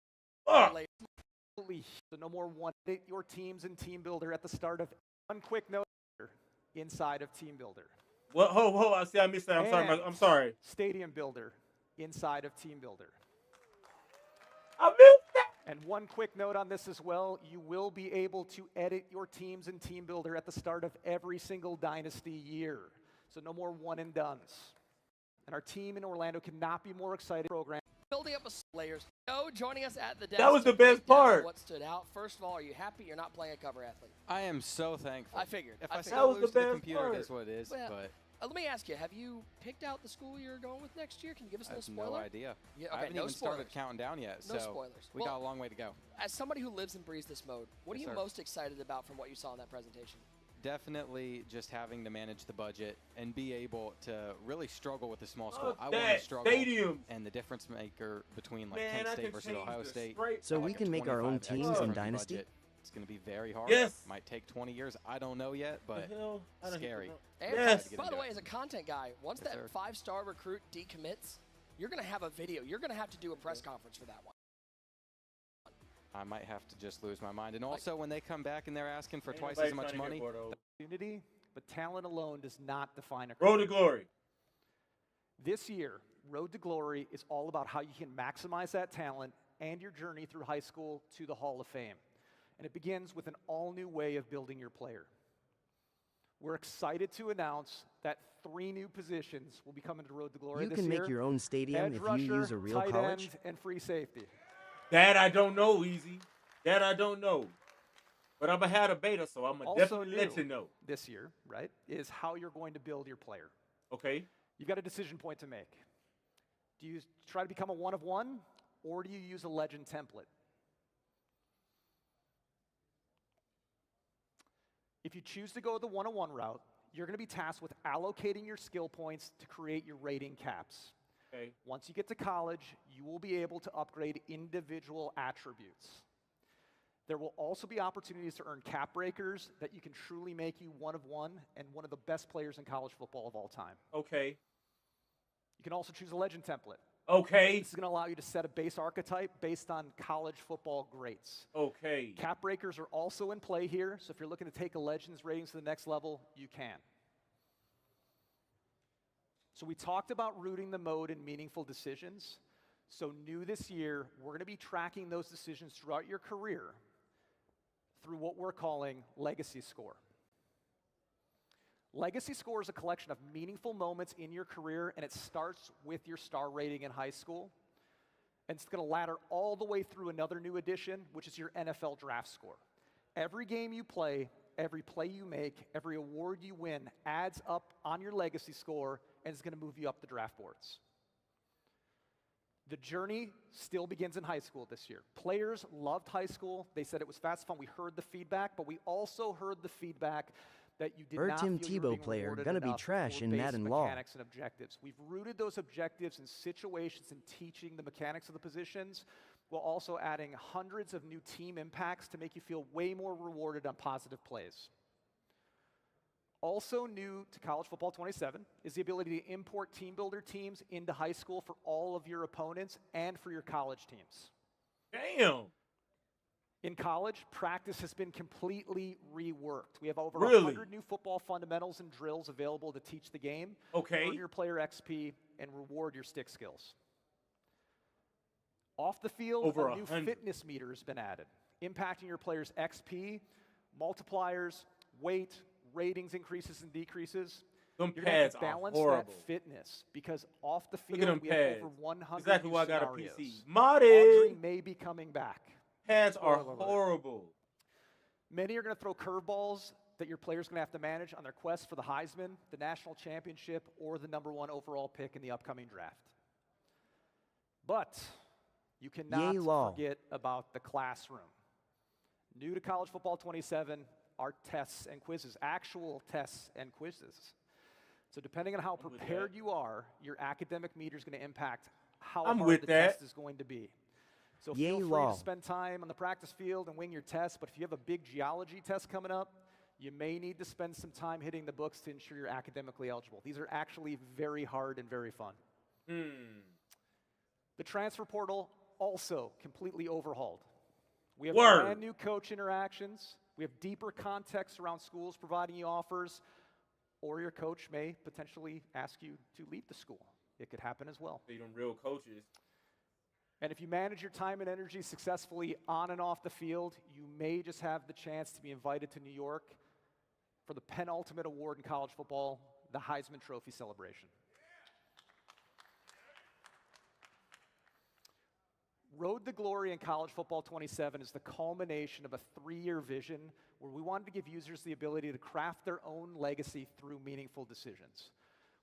Absolutely. So no more one. Your teams in Team Builder at the start of one quick note inside of Team Builder.
What? Hold. I see. I missed that. I'm sorry.
Stadium Builder inside of Team Builder.
I missed that.
And one quick note on this as well, you will be able to edit your teams in Team Builder at the start of every single Dynasty year. So no more one and dones. And our team in Orlando cannot be more excited. Program.
Building up a layers. Joe joining us at the desk.
That was the
to break
best
down
part.
What stood out? First of all, are you happy you're not playing a cover athlete?
I am so thankful.
I figured.
If I
figured.
still lose to the computer, it is what it is.
Well,
but
let me ask you, have you picked out the school you're going with next year? Can you give us a
I
little
have
spoiler?
no idea.
Yeah, okay,
I haven't
no
even
spoilers.
started counting down yet.
No
so
spoilers.
We got a long way to go.
As somebody who lives and breathes this mode, what are
Yes,
you
sir.
most excited about from what you saw in that presentation?
Definitely just having to manage the budget and be able to really struggle with a small
Oh,
school. I want
that
to struggle.
stadium.
And the difference maker between like
Man,
Kent
I
State
can
versus
change
Ohio
the
State.
straight
So we can make our own
25x
teams in
different
Dynasty?
budget. It's going to be very hard.
Yes.
Might take 20 years. I don't know yet, but
hell? I don't
scary.
And
Yes.
by the way, as a content guy, once
Yes,
that
sir.
5-star recruit decommits, you're going to have a video. You're going to have to do a press conference for that one.
I might have to just lose my mind. And also, when they come back and they're asking for
Ain't
twice
nobody
as much
trying to
money,
get Bordeaux.
Opportunity, but talent alone does not define a
Road to
career.
glory.
This year, Road to Glory is all about how you can maximize that talent and your journey through high school to the Hall of Fame. And it begins with an all-new way of building your player. We're excited to announce that 3 new positions will be coming to Road to Glory
You
this
can
year.
make your own stadium
Edge
if
rusher,
you use a real
tight
college.
end, and free safety.
That I don't know, Easy. That I don't know. But I'm going to have a beta, so I'm going to
Also
definitely let
new
you know.
this year, right, is how you're going to build your player.
Okay.
You've got a decision point to make. Do you try to become a one of one, or do you use a legend template? If you choose to go the one-on-one route, you're going to be tasked with allocating your skill points to create your rating caps.
Okay.
Once you get to college, you will be able to upgrade individual attributes. There will also be opportunities to earn cap breakers that you can truly make you one of one and one of the best players in college football of all time.
Okay.
You can also choose a legend template.
Okay.
This is going to allow you to set a base archetype based on college football greats.
Okay.
Cap breakers are also in play here, so if you're looking to take a Legends ratings to the next level, you can. So we talked about rooting the mode in meaningful decisions. So new this year, we're going to be tracking those decisions throughout your career through what we're calling Legacy Score. Legacy Score is a collection of meaningful moments in your career, and it starts with your star rating in high school. And it's going to ladder all the way through another new addition, which is your NFL draft score. Every game you play, every play you make, every award you win adds up on your legacy score, and it's going to move you up the draft boards. The journey still begins in high school this year. Players loved high school. They said it was fast fun. We heard the feedback, but we also heard the feedback that you did not
Tim
feel you were
Tebow
being
player,
rewarded
gonna be
enough
trash
for
in
basic
Madden Law.
mechanics and objectives. We've rooted those objectives in situations and teaching the mechanics of the positions, while also adding hundreds of new team impacts to make you feel way more rewarded on positive plays. Also new to College Football 27 is the ability to import team builder teams into high school for all of your opponents and for your college teams.
Damn.
In college, practice has been completely reworked. We have over
Really?
100 new football fundamentals and drills available to teach the game,
Okay.
earn your player XP, and reward your stick skills. Off the field,
Over
a new
100.
fitness meter has been added, impacting your player's XP, multipliers, weight, ratings increases and decreases.
Them
You're gonna have
pads
to
are
balance
horrible.
that fitness because off the
Look
field
at them
we have
pads.
over 100
Exactly
new
why I got a
scenarios.
PC. Modded.
Audrey may be coming back.
Pads are
Spoiler alert.
horrible.
Many are going to throw curveballs that your player's going to have to manage on their quest for the Heisman, the national championship, or the #1 overall pick in the upcoming draft. But you cannot
Yay, law.
forget about the classroom. New to College Football 27,
are tests and quizzes, actual tests and quizzes. So depending on how prepared you are, your academic meter is going to impact how hard the test is going to be. So feel free to spend time on the practice field and wing your test, but if you have a big geology test coming up, you may need to spend some time hitting the books to ensure you're academically eligible. These are actually very hard and very fun. The transfer portal also completely overhauled. We have brand new coach interactions. We have deeper context around schools providing you offers, or your coach may potentially ask you to leave the school. It could happen as well.
They them real coaches.
And if you manage your time and energy successfully on and off the field, you may just have the chance to be invited to New York for the penultimate award in college football, the Heisman Trophy celebration. Road to Glory in College Football 27 is the culmination of a 3-year vision where we wanted to give users the ability to craft their own legacy through meaningful decisions.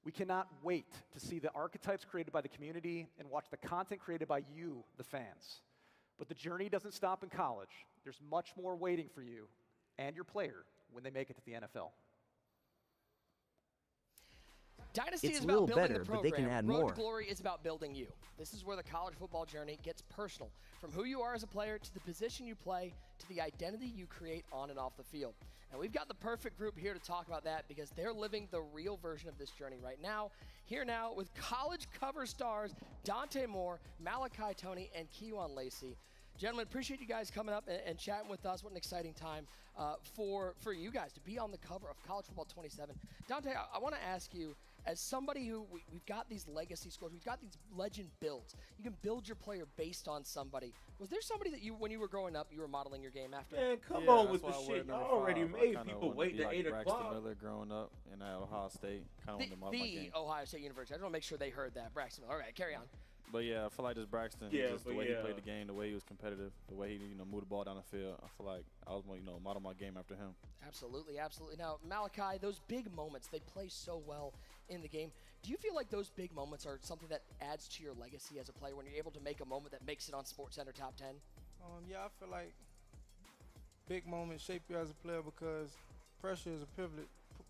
We cannot wait to see the archetypes created by the community and watch the content created by you, the fans. But the journey doesn't stop in college. There's much more waiting for you and your player when they make it to the NFL.
Dynasty
It's
is
a
about
little
building
better,
the
but they
program.
can add
Road
more.
to Glory is about building you. This is where the college football journey gets personal. From who you are as a player to the position you play to the identity you create on and off the field. And we've got the perfect group here to talk about that because they're living the real version of this journey right now. Here now with college cover stars Dante Moore, Malachi Tony, and Kewan Lacey. Gentlemen, appreciate you guys coming up and chatting with us. What an exciting time for you guys to be on the cover of College Football 27. Dante, I want to ask you, as somebody who, we've got these legacy scores, we've got these legend builds. You can build your player based on somebody. Was there somebody that you, when you were growing up, you were modeling your game after?
Man, come on with the shit. You already made people wait to 8 o'clock.
Braxton Miller growing up in Ohio State. Kind of wanted to model my game.
Ohio State University. I just want to make sure they heard that. Braxton Miller. All right, carry on.
But yeah, I feel like just Braxton, just the way he played the game, the way he was competitive, the way he moved the ball down the field. I feel like I was model my game after him.
Absolutely, absolutely. Now, Malachi, those big moments, they play so well in the game. Do you feel like those big moments are something that adds to your legacy as a player when you're able to make a moment that makes it on SportsCenter Top 10?
Yeah, I feel like big moments shape you as a player because pressure is a privilege.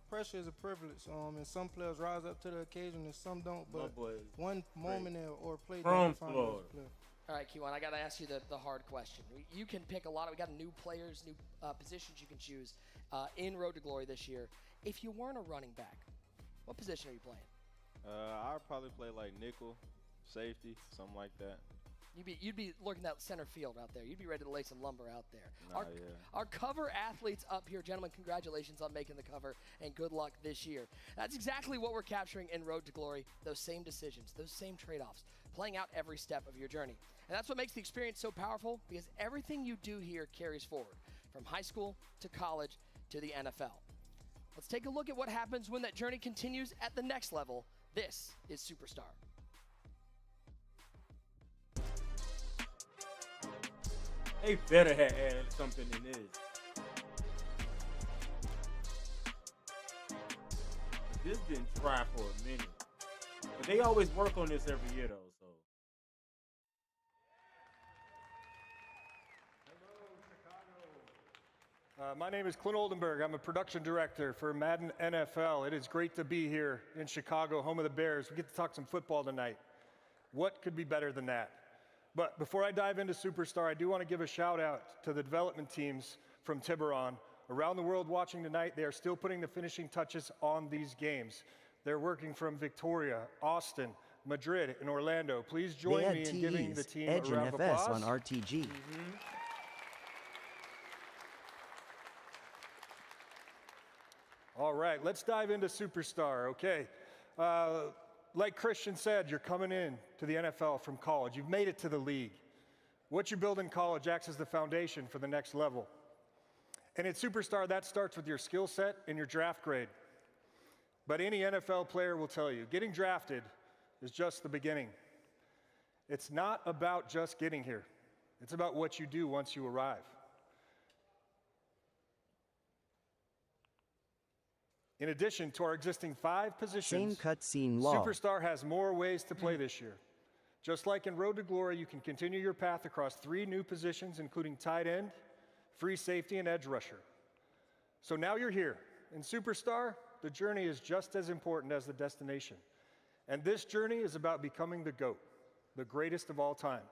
Pressure is a privilege, and some players rise up to the occasion and some don't. But one moment or play don't define you as a player.
All right, Kewan, I got to ask you the hard question. You can pick a lot. We got new players, new positions you can choose in Road to Glory this year. If you weren't a running back, what position are you playing?
I'd probably play like nickel, safety, something like that.
You'd be lurking that center field out there. You'd be ready to lay some lumber out there. Our cover athletes up here, gentlemen, congratulations on making the cover, and good luck this year. That's exactly what we're capturing in Road to Glory, those same decisions, those same trade-offs, playing out every step of your journey. And that's what makes the experience so powerful, because everything you do here carries forward, from high school to college to the NFL. Let's take a look at what happens when that journey continues at the next level. This is Superstar.
They better have added something in this. This been dry for a minute. But they always work on this every year, though, so.
My name is Clint Oldenburg. I'm a production director for Madden NFL. It is great to be here in Chicago, home of the Bears. We get to talk some football tonight. What could be better than that? But before I dive into Superstar, I do want to give a shout out to the development teams from Tiburon. Around the world watching tonight, they are still putting the finishing touches on these games. They're working from Victoria, Austin, Madrid, and Orlando. Please join me in giving the team
Edge
a round of
and FS
applause.
on RTG.
All right, let's dive into Superstar, okay? Like Christian said, you're coming in to the NFL from college. You've made it to the league. What you build in college acts as the foundation for the next level. And at Superstar, that starts with your skill set and your draft grade. But any NFL player will tell you, getting drafted is just the beginning. It's not about just getting here. It's about what you do once you arrive. In addition to our existing 5 positions,
Same cutscene law.
Superstar has more ways to play this year. Just like in Road to Glory, you can continue your path across 3 new positions, including tight end, free safety, and edge rusher.
So now you're here. In Superstar, the journey is just as important as the destination. And this journey is about becoming the GOAT, the greatest of all time.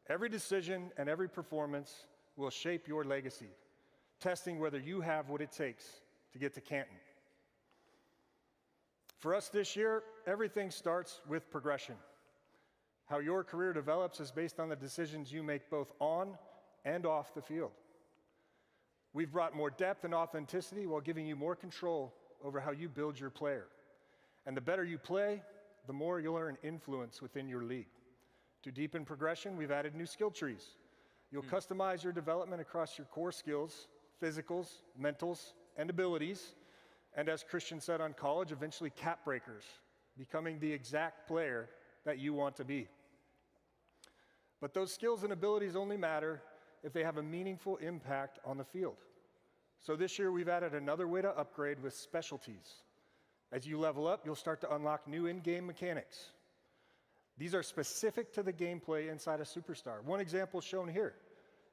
Every decision and every performance will shape your legacy, testing whether you have what it takes to get to Canton. For us this year, everything starts with progression. How your career develops is based on the decisions you make both on and off the field. We've brought more depth and authenticity while giving you more control over how you build your player. And the better you play, the more you'll earn influence within your league. To deepen progression, we've added new skill trees. You'll customize your development across your core skills, physicals, mentals, and abilities. And as Christian said on college, eventually cap breakers, becoming the exact player that you want to be. But those skills and abilities only matter if they have a meaningful impact on the field. So this year we've added another way to upgrade with specialties. As you level up, you'll start to unlock new in-game mechanics. These are specific to the gameplay inside a Superstar. One example shown here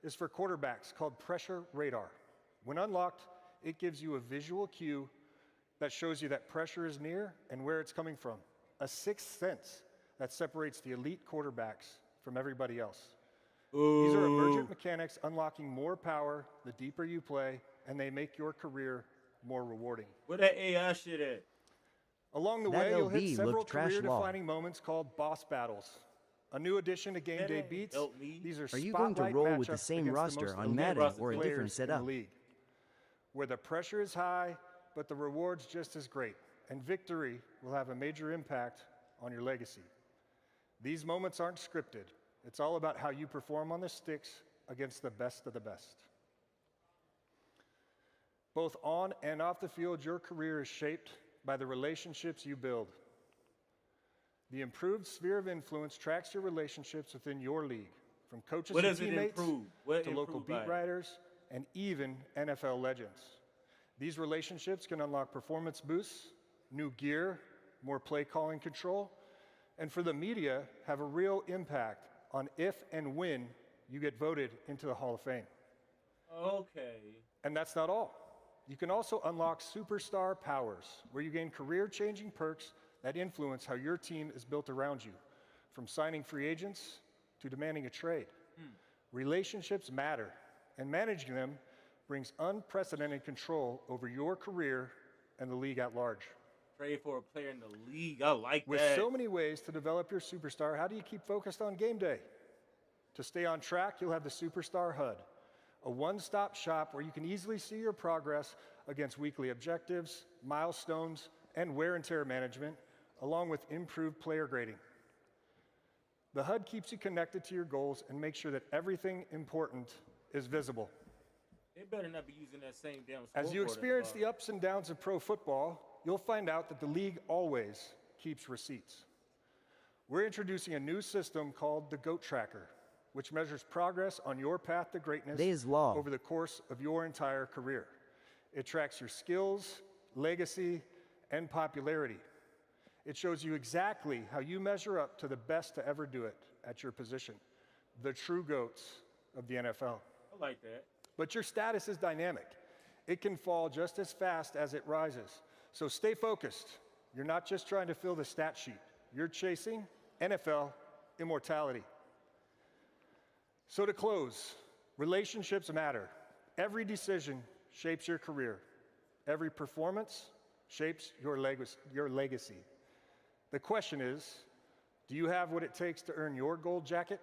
is for quarterbacks called Pressure Radar. When unlocked, it gives you a visual cue that shows you that pressure is near and where it's coming from. A sixth sense that separates the elite quarterbacks from everybody else. These are emergent mechanics unlocking more power the deeper you play, and they make your career more rewarding.
Where that AI shit at?
Along the way, you'll hit several career-defining moments called boss battles. A new addition to Game Day Beats. These are
you going to
spotlight
roll with the
matchups
same
against the
roster
most
on
elite
Madden or a
players
different
in the
setup?
league, where the pressure is high, but the reward's just as great, and victory will have a major impact on your legacy. These moments aren't scripted. It's all about how you perform on the sticks against the best of the best. Both on and off the field, your career is shaped by the relationships you build. The improved sphere of influence tracks your relationships within your league, from coaches and teammates to local beat writers and even NFL legends. These relationships can unlock performance boosts, new gear, more play calling control, and for the media, have a real impact on if and when you get voted into the Hall of Fame.
Okay.
And that's not all. You can also unlock Superstar powers, where you gain career-changing perks that influence how your team is built around you, from signing free agents to demanding a trade. Relationships matter, and managing them brings unprecedented control over your career and the league at large.
Trade for a player in the league. I like
With
that.
so many ways to develop your Superstar, how do you keep focused on game day? To stay on track, you'll have the Superstar HUD, a one-stop shop where you can easily see your progress against weekly objectives, milestones, and wear and tear management, along with improved player grading. The HUD keeps you connected to your goals and makes sure that everything important is visible.
They better not be using that same damn scoreboard.
As you experience the ups and downs of pro football, you'll find out that the league always keeps receipts. We're introducing a new system called the GOAT Tracker, which measures progress on your path to greatness over the course of your entire career. It tracks your skills, legacy, and popularity. It shows you exactly how you measure up to the best to ever do it at your position, the true GOATs of the NFL.
I like that.
But your status is dynamic. It can fall just as fast as it rises. So stay focused. You're not just trying to fill the stat sheet. You're chasing NFL immortality. So to close, relationships matter. Every decision shapes your career. Every performance shapes your legacy. The question is, do you have what it takes to earn your gold jacket?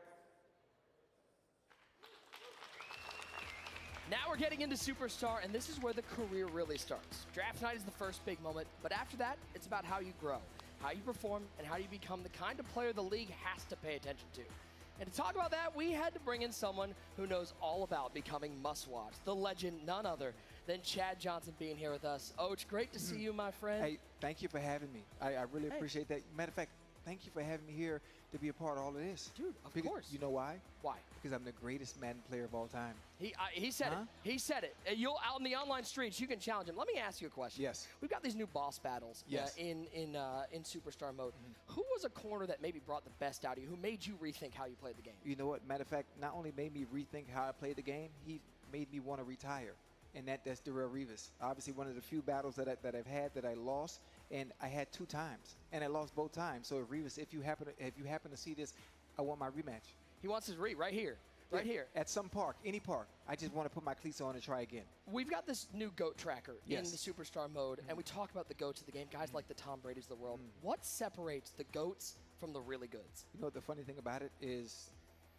Now we're getting into Superstar, and this is where the career really starts. Draft night is the first big moment, but after that, it's about how you grow, how you perform, and how you become the kind of player the league has to pay attention to. And to talk about that, we had to bring in someone who knows all about becoming must-watch, the legend, none other than Chad Johnson being here with us. Oh, it's great to see you, my friend.
Hey, thank you for having me. I really appreciate that. Matter of fact, thank you for having me here to be a part of all of this.
Dude, of course.
You know why?
Why?
Because I'm the greatest Madden player of all time.
He said it. He said it. You'll out in the online streets, you can challenge him. Let me ask you a question.
Yes.
We've got these new boss battles in Superstar mode. Who was a corner that maybe brought the best out of you? Who made you rethink how you played the game?
You know what? Matter of fact, not only made me rethink how I played the game, he made me want to retire. and that's Darrell Revis. Obviously, one of the few battles that I've had that I lost, and I had 2 times, and I lost both times. So Revis, if you happen to see this, I want my rematch.
He wants his right here. Right here.
At some park, any park. I just want to put my cleats on and try again.
We've got this new GOAT tracker in
Yes.
the Superstar mode, and we talk about the GOATs of the game, guys like the Tom Brady's of the world. What separates the GOATs from the really goods?
You know what the funny thing about it is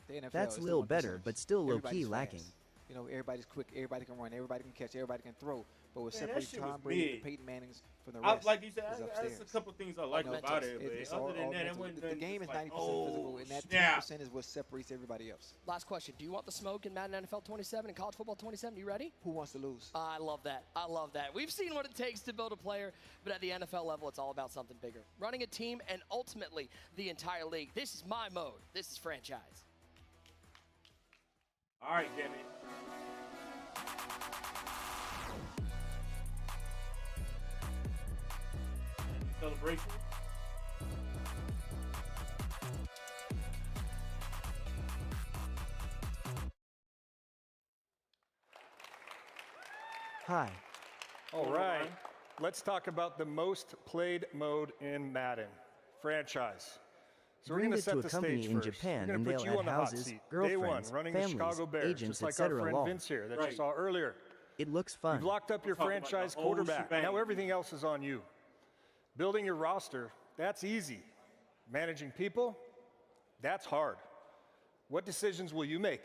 the NFL
That's
is
a
the
little
1%.
better, but still low-key
Everybody's
lacking.
fast. You know, everybody's quick, everybody can run, everybody can catch, everybody can throw. But what
Man, that
separates
shit
Tom
was
Brady
big.
and Peyton Manning's from the
I,
rest
like you said,
is
that's
upstairs.
a couple things I like about it, but
It's
other
all
than that, it
mental.
wasn't
The game is 90% physical, and that
snap.
10% is what separates everybody else.
Last question. Do you want the smoke in Madden NFL 27 and College Football 27? You ready?
Who wants to lose?
I love that. I love that. We've seen what it takes to build a player, but at the NFL level, it's all about something bigger. Running a team and ultimately the entire league. This is my mode. This is franchise.
All right, Jimmy. Celebration.
Hi.
All right, let's talk about the most played mode in Madden, franchise. So we're
Bring
going to
it to
set
a
the
company
stage
in
first.
Japan
We're
and
going to put
they'll
you
add
on the hot
houses,
seat. Day one,
girlfriends,
running
families,
the Chicago Bears,
agents,
just like our
etc.
friend
along.
Vince here that
Right.
you saw earlier.
It looks fun.
You've locked up your
talking about
franchise
the whole
quarterback.
shebang.
Now everything else is on you. Building your roster, that's easy. Managing people, that's hard. What decisions will you make?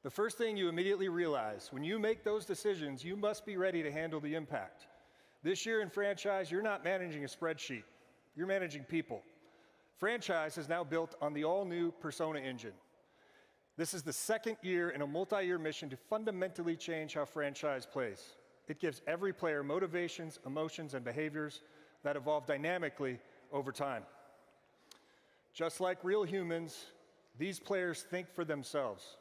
The first thing you immediately realize, when you make those decisions, you must be ready to handle the impact. This year in franchise, you're not managing a spreadsheet. You're managing people. Franchise is now built on the all-new Persona engine. This is the second year in a multi-year mission to fundamentally change how franchise plays. It gives every player motivations, emotions, and behaviors that evolve dynamically over time. Just like real humans, these players think for themselves.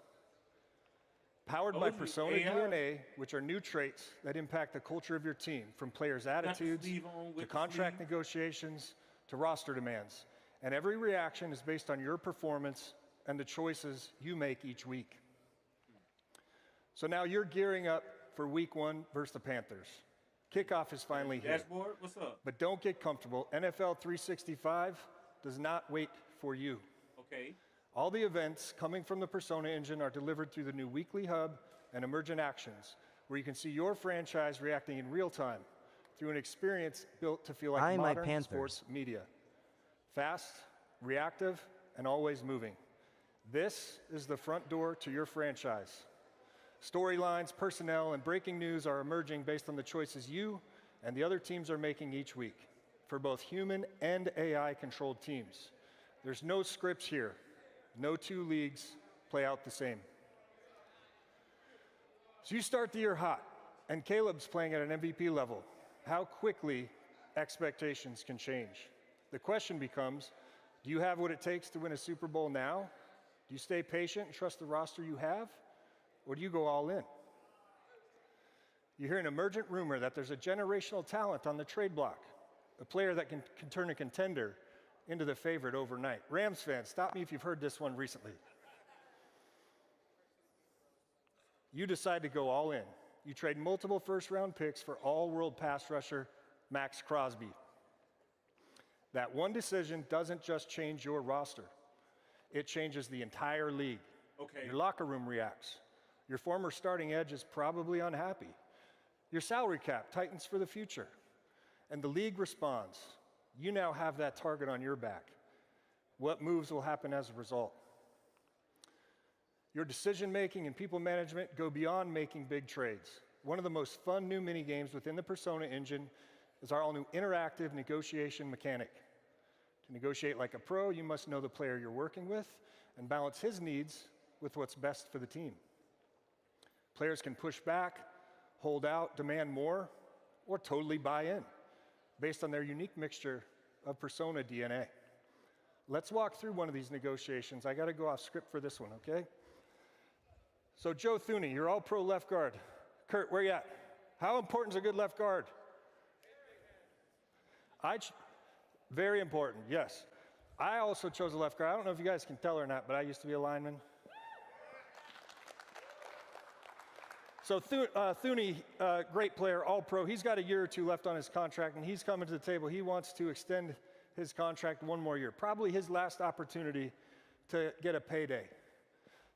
Powered by Persona DNA, which are new traits that impact the culture of your team, from players' attitudes to contract negotiations to roster demands. And every reaction is based on your performance and the choices you make each week. So now you're gearing up for week 1 versus the Panthers. Kickoff is finally here.
Dashboard, what's up?
But don't get comfortable. NFL 365 does not wait for you.
Okay.
All the events coming from the Persona engine are delivered through the new weekly hub and emergent actions, where you can see your franchise reacting in real time through an experience built to feel like
I, my
modern
Panthers.
sports media. Fast, reactive, and always moving. This is the front door to your franchise. Storylines, personnel, and breaking news are emerging based on the choices you and the other teams are making each week for both human and AI-controlled teams. There's no scripts here. No 2 leagues play out the same. So you start the year hot, and Caleb's playing at an MVP level. How quickly expectations can change. The question becomes, do you have what it takes to win a Super Bowl now? Do you stay patient and trust the roster you have? Or do you go all in? You hear an emergent rumor that there's a generational talent on the trade block, a player that can turn a contender into the favorite overnight. Rams fans, stop me if you've heard this one recently. You decide to go all in. You trade multiple first-round picks for all-world pass rusher Max Crosby. That one decision doesn't just change your roster. It changes the entire league.
Okay.
Your locker room reacts. Your former starting edge is probably unhappy. Your salary cap tightens for the future. And the league responds. You now have that target on your back. What moves will happen as a result? Your decision-making and people management go beyond making big trades. One of the most fun new mini-games within the Persona engine is our all-new interactive negotiation mechanic. To negotiate like a pro, you must know the player you're working with and balance his needs with what's best for the team. Players can push back, hold out, demand more, or totally buy in, based on their unique mixture of Persona DNA. Let's walk through one of these negotiations. I got to go off script for this one, okay? So Joe Thuney, you're all pro left guard. Kurt, where you at? How important is a good left guard? Very important, yes. I also chose a left guard. I don't know if you guys can tell or not, but I used to be a lineman. So Thuney, great player, all pro. He's got a year or two left on his contract, and he's coming to the table. He wants to extend his contract one more year, probably his last opportunity to get a payday.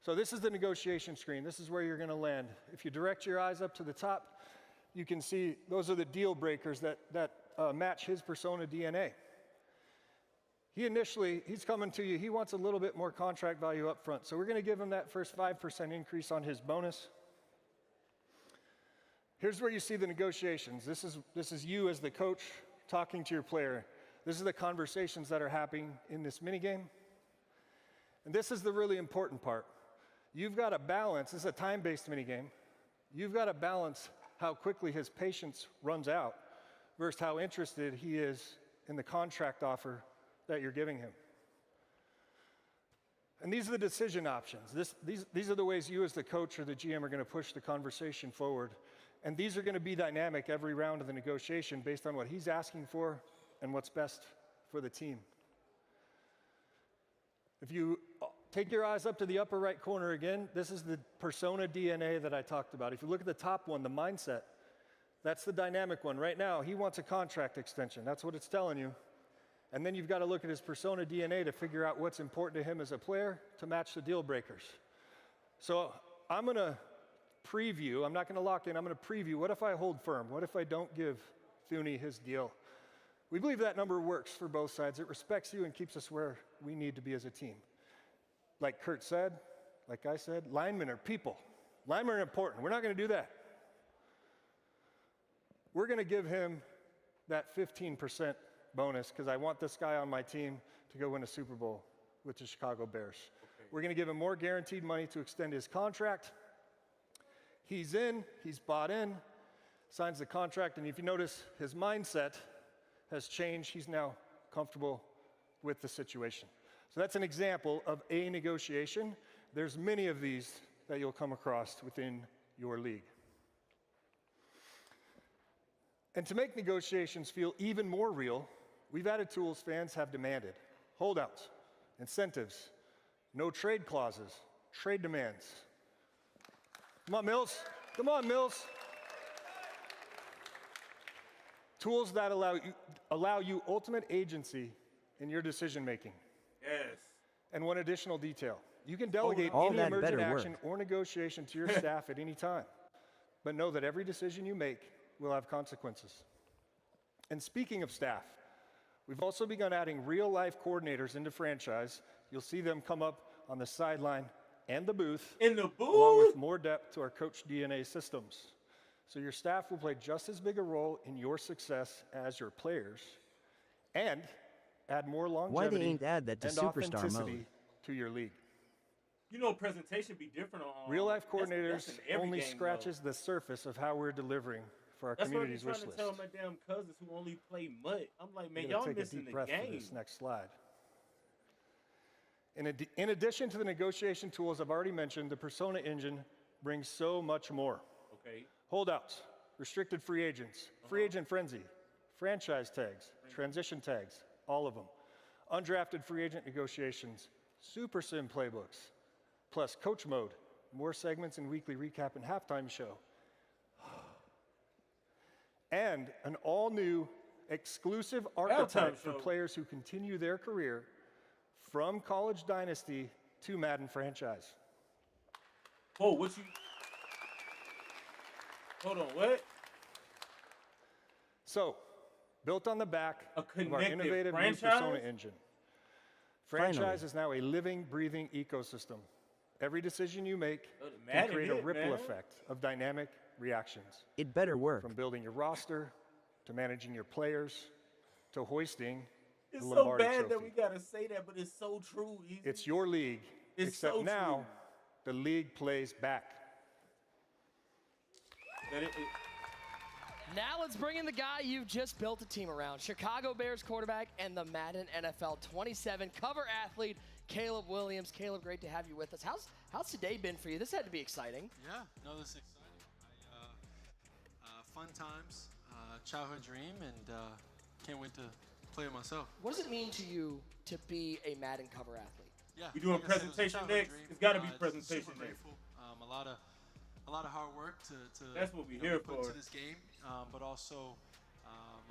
So this is the negotiation screen. This is where you're going to land. If you direct your eyes up to the top, you can see those are the deal breakers that match his persona DNA. He's coming to you. He wants a little bit more contract value up front. So we're going to give him that first 5% increase on his bonus. Here's where you see the negotiations. This is you as the coach talking to your player. This is the conversations that are happening in this minigame. And this is the really important part. You've got to balance, this is a time-based minigame. You've got to balance how quickly his patience runs out versus how interested he is in the contract offer that you're giving him. And these are the decision options. These are the ways you as the coach or the GM are going to push the conversation forward. And these are going to be dynamic every round of the negotiation based on what he's asking for and what's best for the team. If you take your eyes up to the upper right corner again, this is the persona DNA that I talked about. If you look at the top one, the mindset, that's the dynamic one. Right now, he wants a contract extension. That's what it's telling you. And then you've got to look at his persona DNA to figure out what's important to him as a player to match the deal breakers. So I'm going to preview, I'm not going to lock in, I'm going to preview, what if I hold firm? What if I don't give Thuney his deal? We believe that number works for both sides. It respects you and keeps us where we need to be as a team. Like Kurt said, like I said, linemen are people. Linemen are important. We're not going to do that. We're going to give him that 15% bonus because I want this guy on my team to go win a Super Bowl with the Chicago Bears. Okay. We're going to give him more guaranteed money to extend his contract. He's in, he's bought in, signs the contract, and if you notice, his mindset has changed. He's now comfortable with the situation. So that's an example of a negotiation. There's many of these that you'll come across within your league. And to make negotiations feel even more real, we've added tools fans have demanded. Holdouts, incentives, no trade clauses, trade demands. Come on, Mills. Come on, Mills. Tools that allow you ultimate agency in your decision making.
Yes.
And one additional detail. You can delegate any emergent action or negotiation to your staff at any time. But know that every decision you make will have consequences. And speaking of staff, we've also begun adding real-life coordinators into franchise. You'll see them come up on the sideline and the booth.
In the booth?
Along with more depth to our coach DNA systems. So your staff will play just as big a role in your success as your players and add more longevity
Why they ain't add that to
and
superstar
authenticity
mode?
to your league.
You know, presentation be different on
Real-life coordinators
that's in every
only
game,
scratches the surface of how we're delivering for our
That's
community's
what
wish
I'm
list.
trying to tell my damn cousins who only play mud. I'm like, man,
I'm
y'all
gonna take
missing
a deep
the
breath
game.
for this next slide. In addition to the negotiation tools I've already mentioned, the Persona Engine brings so much more.
Okay.
Holdouts, restricted free agents, free agent frenzy, franchise tags, transition tags, all of them. Undrafted free agent negotiations, super sim playbooks, plus coach mode, more segments and weekly recap and halftime show. And an all-new exclusive archetype for players who continue their career from College Dynasty to Madden franchise.
Whoa, what you? Hold on, what?
So, built on the back of our
connected
innovative new
franchise?
Persona engine. Franchise is now a living, breathing ecosystem. Every decision you make can create a ripple effect of dynamic reactions.
It better work.
From building your roster, to managing your players, to hoisting
It's
the
so
Lombardi
bad
Trophy.
that we gotta say that, but it's so true. Easy.
It's your league,
It's
except
so
now the league plays back.
Now let's bring in the guy you've just built a team around. Chicago Bears quarterback and the Madden NFL 27 cover athlete, Caleb Williams. Caleb, great to have you with us. How's today been for you? This had to be exciting.
Yeah, no, this is exciting. Fun times, childhood dream, and can't wait to play it myself.
What does it mean to you to be a Madden cover athlete?
Yeah,
We doing
like I said, it was a
presentation
childhood
next?
dream.
It's gotta be
Super
presentation next.
grateful. A lot of hard work to
That's what we
you know,
here
put
for.
into this game, but also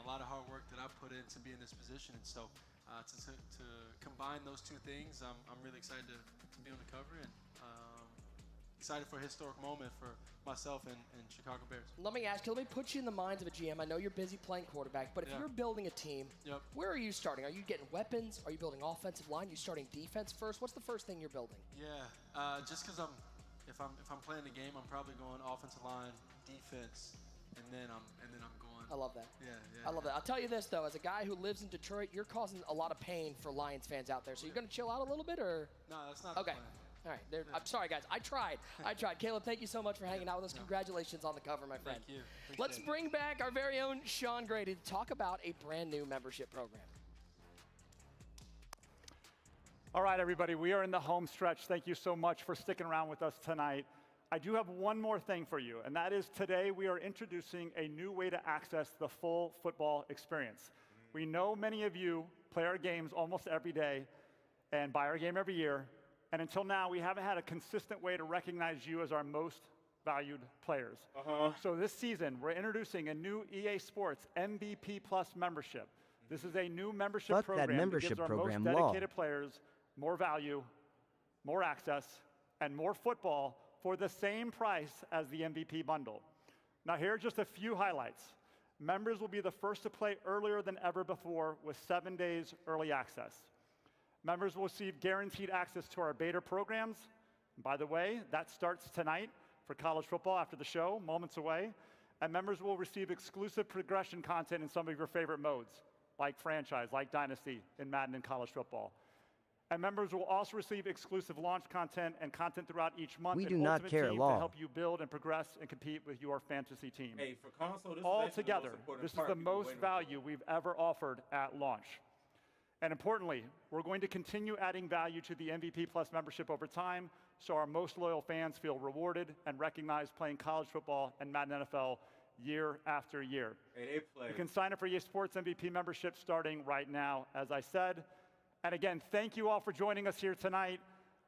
a lot of hard work that I put in to be in this position. And so to combine those two things, I'm really excited to be on the cover and excited for a historic moment for myself and Chicago Bears.
Let me ask you, let me put you in the minds of a GM. I know you're busy playing quarterback, but if you're building a team, where are you starting? Are you getting weapons? Are you building offensive line? Are you starting defense first? What's the first thing you're building?
Yeah, just because if I'm playing the game, I'm probably going offensive line, defense, and then I'm going.
I love that.
Yeah.
I love that. I'll tell you this though, as a guy who lives in Detroit, you're causing a lot of pain for Lions fans out there. So you're going to chill out a little bit, or?
No, that's not
okay.
the plan.
All right. I'm sorry, guys. I tried. Caleb, thank you so much for hanging out with us. Congratulations on the cover, my friend.
Thank you.
Let's bring back our very own Sean Grady to talk about a brand new membership program.
All right, everybody, we are in the home stretch. Thank you so much for sticking around with us tonight. I do have one more thing for you, and that is today we are introducing a new way to access the full football experience. We know many of you play our games almost every day and buy our game every year, and until now, we haven't had a consistent way to recognize you as our most valued players. So this season, we're introducing a new EA Sports MVP Plus membership. This is a new membership program that gives our most dedicated players more value, more access, and more football for the same price as the MVP bundle. Now here are just a few highlights. Members will be the first to play earlier than ever before with 7 days early access. Members will receive guaranteed access to our beta programs. And by the way, that starts tonight for college football after the show, moments away. And members will receive exclusive progression content in some of your favorite modes, like franchise, like dynasty in Madden and college football. And members will also receive exclusive launch content and content throughout each month.
We do not care
to
long.
help you build and progress and compete with your fantasy team.
Hey, for console, this
All
is actually
together,
the most important
this is
part
the
people
most
waiting
value we've ever offered at launch. And importantly, we're going to continue adding value to the MVP Plus membership over time so our most loyal fans feel rewarded and recognized playing college football and Madden NFL year after year.
Hey, they play.
You can sign up for EA Sports MVP membership starting right now, as I said. And again, thank you all for joining us here tonight.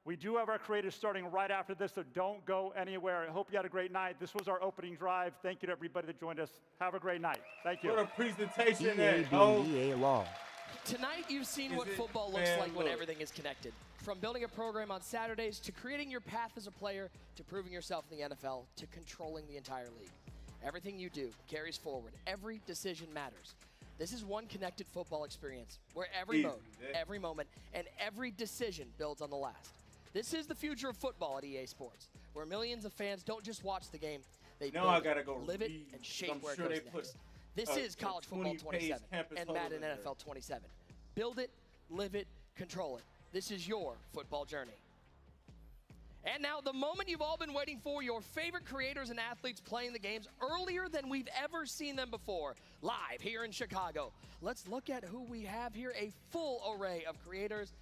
We do have our creators starting right after this, so don't go anywhere. I hope you had a great night. This was our opening drive. Thank you to everybody that joined us. Have a great night. Thank you.
What a presentation
EA being EA law.
Tonight, you've seen what football looks like when everything is connected. From building a program on Saturdays, to creating your path as a player, to proving yourself in the NFL, to controlling the entire league. Everything you do carries forward. Every decision matters. This is one connected football experience where every mode, every moment, and every decision builds on the last. This is the future of football at EA Sports, where millions of fans don't just watch the game, they build it, live it, and shape where it goes next. This is College Football 27 and Madden NFL 27. Build it, live it, control it. This is your football journey. And now the moment you've all been waiting for, your favorite creators and athletes playing the games earlier than we've ever seen them before, live here in Chicago. Let's look at who we have here, a full array of creators.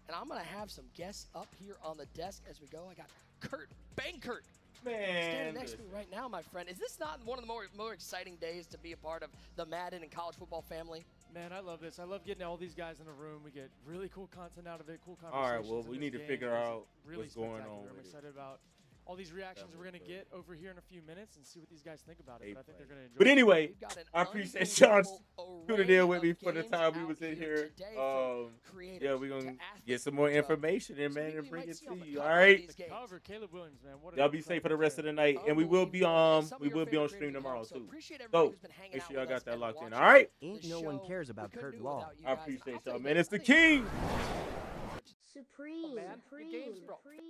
And I'm gonna have some guests up here on the desk as we go. I got Kurt Bankert standing next to me right now, my friend. Is this not one of the more exciting days to be a part of the Madden and college football family?
Man, I love this. I love getting all these guys in a room. We get really cool content out of it, cool conversations.
All right, well, we need to figure out what's going on.
I'm excited about all these reactions we're going to get over here in a few minutes and see what these guys think about it. But I think they're going to enjoy it.
But anyway, I appreciate y'all tuning in with me for the time we was in here. Yeah, we're going to get some more information in, man, and bring it to you. All right?
Caleb Williams, man.
Y'all be safe for the rest of the night. And we will be on stream tomorrow, too. So make sure y'all got that locked in. All right?
Ain't no one cares about Kurt Law.
I appreciate y'all, man. It's the King.
Supreme.
Oh, man.
Supreme.
The game's broke.
Supreme.